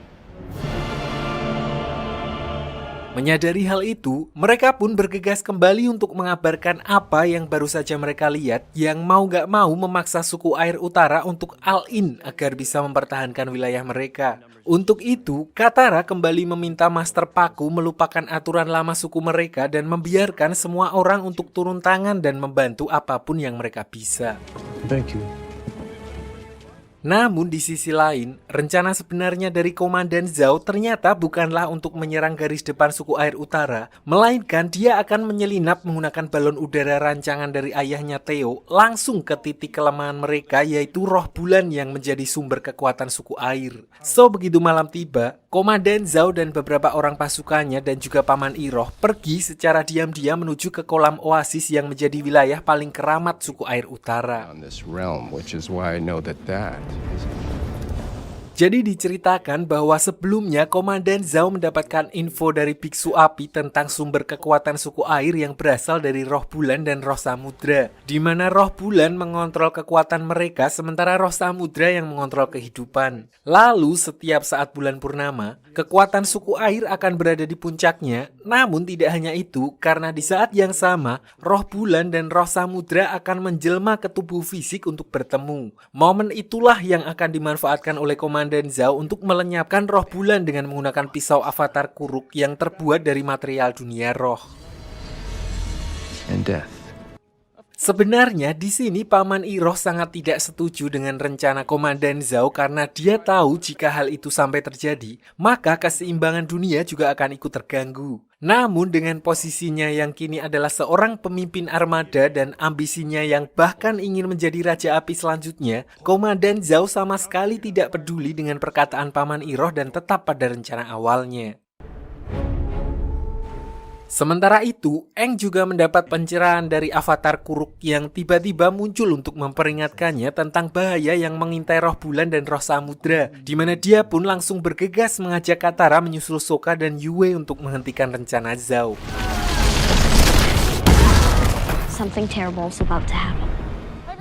Menyadari hal itu, mereka pun bergegas kembali untuk mengabarkan apa yang baru saja mereka lihat, yang mau gak mau memaksa suku air utara untuk all-in agar bisa mempertahankan wilayah mereka. Untuk itu, Katara kembali meminta Master Paku melupakan aturan lama suku mereka dan membiarkan semua orang untuk turun tangan dan membantu apapun yang mereka bisa. Thank you. Namun di sisi lain, rencana sebenarnya dari Komandan Zhao ternyata bukanlah untuk menyerang garis depan suku air utara, melainkan dia akan menyelinap menggunakan balon udara rancangan dari ayahnya Theo langsung ke titik kelemahan mereka, yaitu roh bulan yang menjadi sumber kekuatan suku air. So begitu malam tiba, Komandan Zhao dan beberapa orang pasukannya dan juga Paman Iroh pergi secara diam-diam menuju ke kolam oasis yang menjadi wilayah paling keramat suku air utara. Jadi diceritakan bahwa sebelumnya Komandan Zhao mendapatkan info dari Biksu Api tentang sumber kekuatan suku air yang berasal dari roh bulan dan roh samudra, di mana roh bulan mengontrol kekuatan mereka sementara roh samudra yang mengontrol kehidupan. Lalu setiap saat bulan purnama, kekuatan suku air akan berada di puncaknya. Namun tidak hanya itu, karena di saat yang sama, roh bulan dan roh samudra akan menjelma ke tubuh fisik untuk bertemu. Momen itulah yang akan dimanfaatkan oleh Komandan Zhao untuk melenyapkan roh bulan dengan menggunakan pisau avatar Kuruk yang terbuat dari material dunia roh. And death. Sebenarnya di sini Paman Iroh sangat tidak setuju dengan rencana Komandan Zhao karena dia tahu jika hal itu sampai terjadi, maka keseimbangan dunia juga akan ikut terganggu. Namun dengan posisinya yang kini adalah seorang pemimpin armada dan ambisinya yang bahkan ingin menjadi Raja Api selanjutnya, Komandan Zhao sama sekali tidak peduli dengan perkataan Paman Iroh dan tetap pada rencana awalnya. Sementara itu, Aang juga mendapat pencerahan dari avatar Kuruk yang tiba-tiba muncul untuk memperingatkannya tentang bahaya yang mengintai roh bulan dan roh samudra, di mana dia pun langsung bergegas mengajak Katara menyusul Sokka dan Yue untuk menghentikan rencana Zhao. Something terrible is about to happen.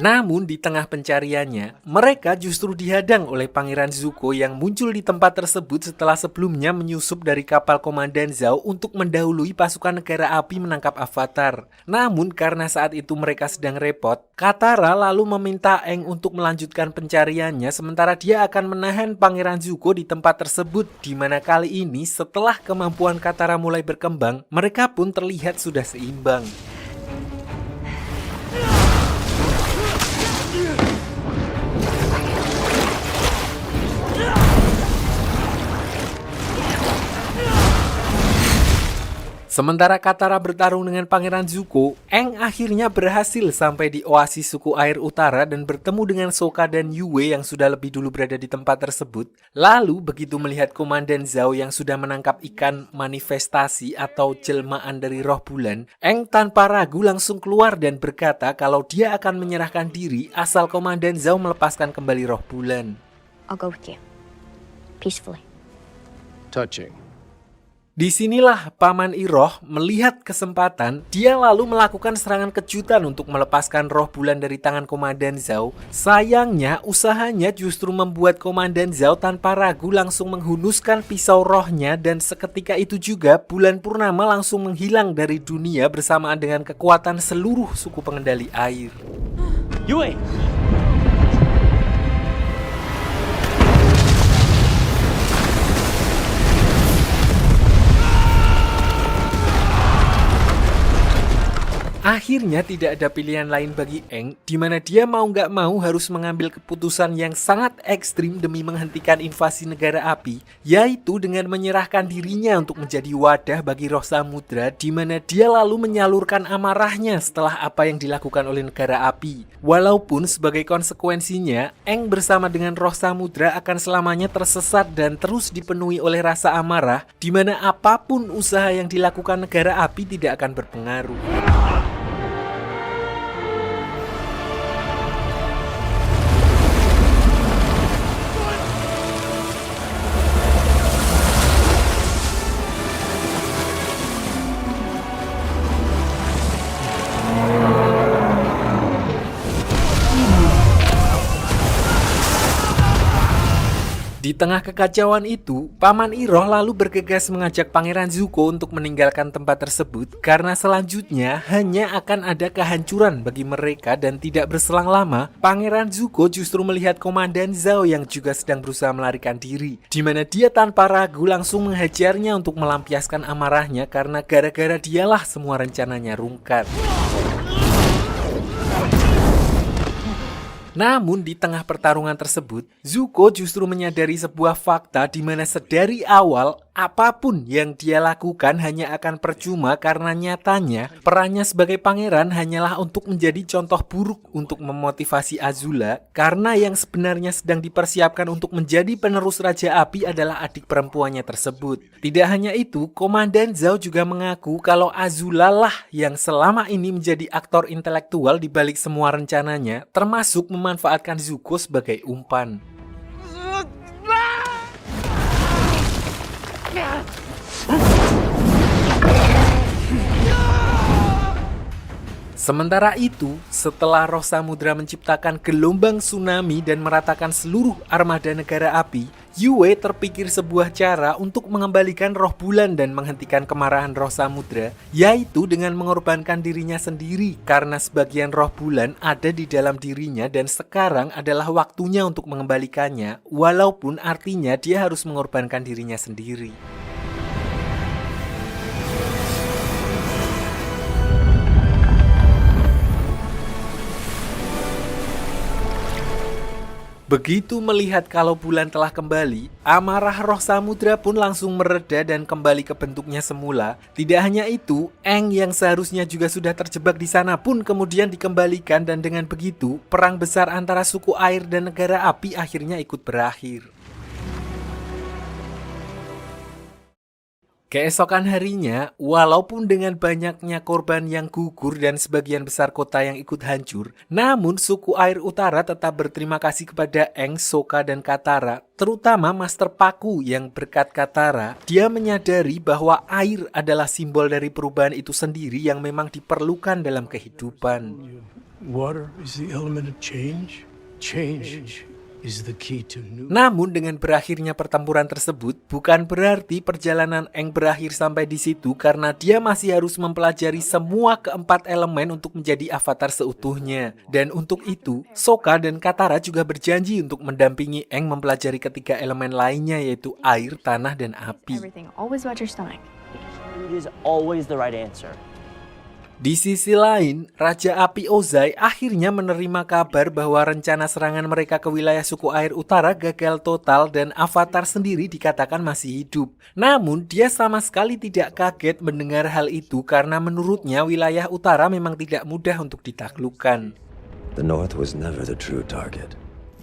Namun di tengah pencariannya, mereka justru dihadang oleh Pangeran Zuko yang muncul di tempat tersebut setelah sebelumnya menyusup dari kapal Komandan Zhao untuk mendahului pasukan negara api menangkap Avatar. Namun karena saat itu mereka sedang repot, Katara lalu meminta Aang untuk melanjutkan pencariannya sementara dia akan menahan Pangeran Zuko di tempat tersebut, di mana kali ini setelah kemampuan Katara mulai berkembang, mereka pun terlihat sudah seimbang. Sementara Katara bertarung dengan Pangeran Zuko, Aang akhirnya berhasil sampai di oasis suku air utara dan bertemu dengan Sokka dan Yue yang sudah lebih dulu berada di tempat tersebut. Lalu begitu melihat Komandan Zhao yang sudah menangkap ikan manifestasi atau jelmaan dari roh bulan, Aang tanpa ragu langsung keluar dan berkata kalau dia akan menyerahkan diri asal Komandan Zhao melepaskan kembali roh bulan. I'll go with you. Peacefully. Touching. Disinilah Paman Iroh melihat kesempatan, dia lalu melakukan serangan kejutan untuk melepaskan roh bulan dari tangan Komandan Zhao. Sayangnya, usahanya justru membuat Komandan Zhao tanpa ragu langsung menghunuskan pisau rohnya dan seketika itu juga bulan purnama langsung menghilang dari dunia bersamaan dengan kekuatan seluruh suku pengendali air. Yue! Akhirnya tidak ada pilihan lain bagi Aang, di mana dia mau nggak mau harus mengambil keputusan yang sangat ekstrim demi menghentikan invasi negara api, yaitu dengan menyerahkan dirinya untuk menjadi wadah bagi roh samudra, di mana dia lalu menyalurkan amarahnya setelah apa yang dilakukan oleh negara api. Walaupun sebagai konsekuensinya, Aang bersama dengan roh samudra akan selamanya tersesat dan terus dipenuhi oleh rasa amarah, di mana apapun usaha yang dilakukan negara api tidak akan berpengaruh. Di tengah kekacauan itu, Paman Iroh lalu bergegas mengajak Pangeran Zuko untuk meninggalkan tempat tersebut karena selanjutnya hanya akan ada kehancuran bagi mereka dan tidak berselang lama, Pangeran Zuko justru melihat Komandan Zhao yang juga sedang berusaha melarikan diri, di mana dia tanpa ragu langsung menghajarnya untuk melampiaskan amarahnya karena gara-gara dialah semua rencananya rungkat. Namun di tengah pertarungan tersebut, Zuko justru menyadari sebuah fakta di mana sedari awal apapun yang dia lakukan hanya akan percuma karena nyatanya perannya sebagai pangeran hanyalah untuk menjadi contoh buruk untuk memotivasi Azula karena yang sebenarnya sedang dipersiapkan untuk menjadi penerus Raja Api adalah adik perempuannya tersebut. Tidak hanya itu, Komandan Zhao juga mengaku kalau Azula lah yang selama ini menjadi aktor intelektual di balik semua rencananya, termasuk memanfaatkan Zuko sebagai umpan. Sementara itu, setelah roh samudra menciptakan gelombang tsunami dan meratakan seluruh armada negara api, Yue terpikir sebuah cara untuk mengembalikan roh bulan dan menghentikan kemarahan roh samudra, yaitu dengan mengorbankan dirinya sendiri karena sebagian roh bulan ada di dalam dirinya dan sekarang adalah waktunya untuk mengembalikannya, walaupun artinya dia harus mengorbankan dirinya sendiri. Begitu melihat kalau bulan telah kembali, amarah roh samudra pun langsung mereda dan kembali ke bentuknya semula. Tidak hanya itu, Aang yang seharusnya juga sudah terjebak di sana pun kemudian dikembalikan dan dengan begitu, perang besar antara suku air dan negara api akhirnya ikut berakhir. Keesokan harinya, walaupun dengan banyaknya korban yang gugur dan sebagian besar kota yang ikut hancur, namun suku air utara tetap berterima kasih kepada Aang, Sokka, dan Katara, terutama Master Paku yang berkat Katara, dia menyadari bahwa air adalah simbol dari perubahan itu sendiri yang memang diperlukan dalam kehidupan. Water is the element of change. Change is the key to new. Namun dengan berakhirnya pertempuran tersebut bukan berarti perjalanan Aang berakhir sampai di situ karena dia masih harus mempelajari semua keempat elemen untuk menjadi avatar seutuhnya. Dan untuk itu, Sokka dan Katara juga berjanji untuk mendampingi Aang mempelajari ketiga elemen lainnya yaitu air, tanah, dan api. Everything always about your stomach. Food is always the right answer. Di sisi lain, Raja Api Ozai akhirnya menerima kabar bahwa rencana serangan mereka ke wilayah suku air utara gagal total dan Avatar sendiri dikatakan masih hidup. Namun, dia sama sekali tidak kaget mendengar hal itu karena menurutnya wilayah utara memang tidak mudah untuk ditaklukkan. The North was never the true target.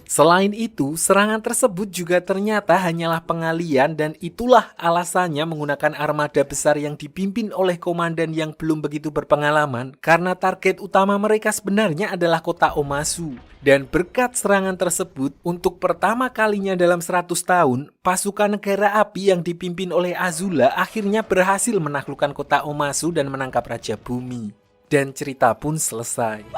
Selain itu, serangan tersebut juga ternyata hanyalah pengalian dan itulah alasannya menggunakan armada besar yang dipimpin oleh komandan yang belum begitu berpengalaman karena target utama mereka sebenarnya adalah kota Omasu. Dan berkat serangan tersebut, untuk pertama kalinya dalam 100 tahun, pasukan negara api yang dipimpin oleh Azula akhirnya berhasil menaklukkan kota Omasu dan menangkap Raja Bumi. Dan cerita pun selesai.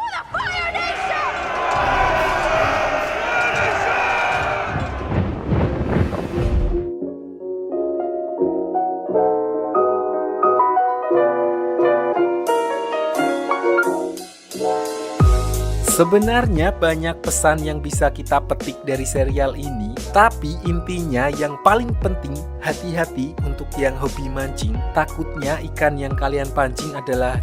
Sebenarnya banyak pesan yang bisa kita petik dari serial ini, tapi intinya yang paling penting hati-hati untuk yang hobi mancing. Takutnya ikan yang kalian pancing adalah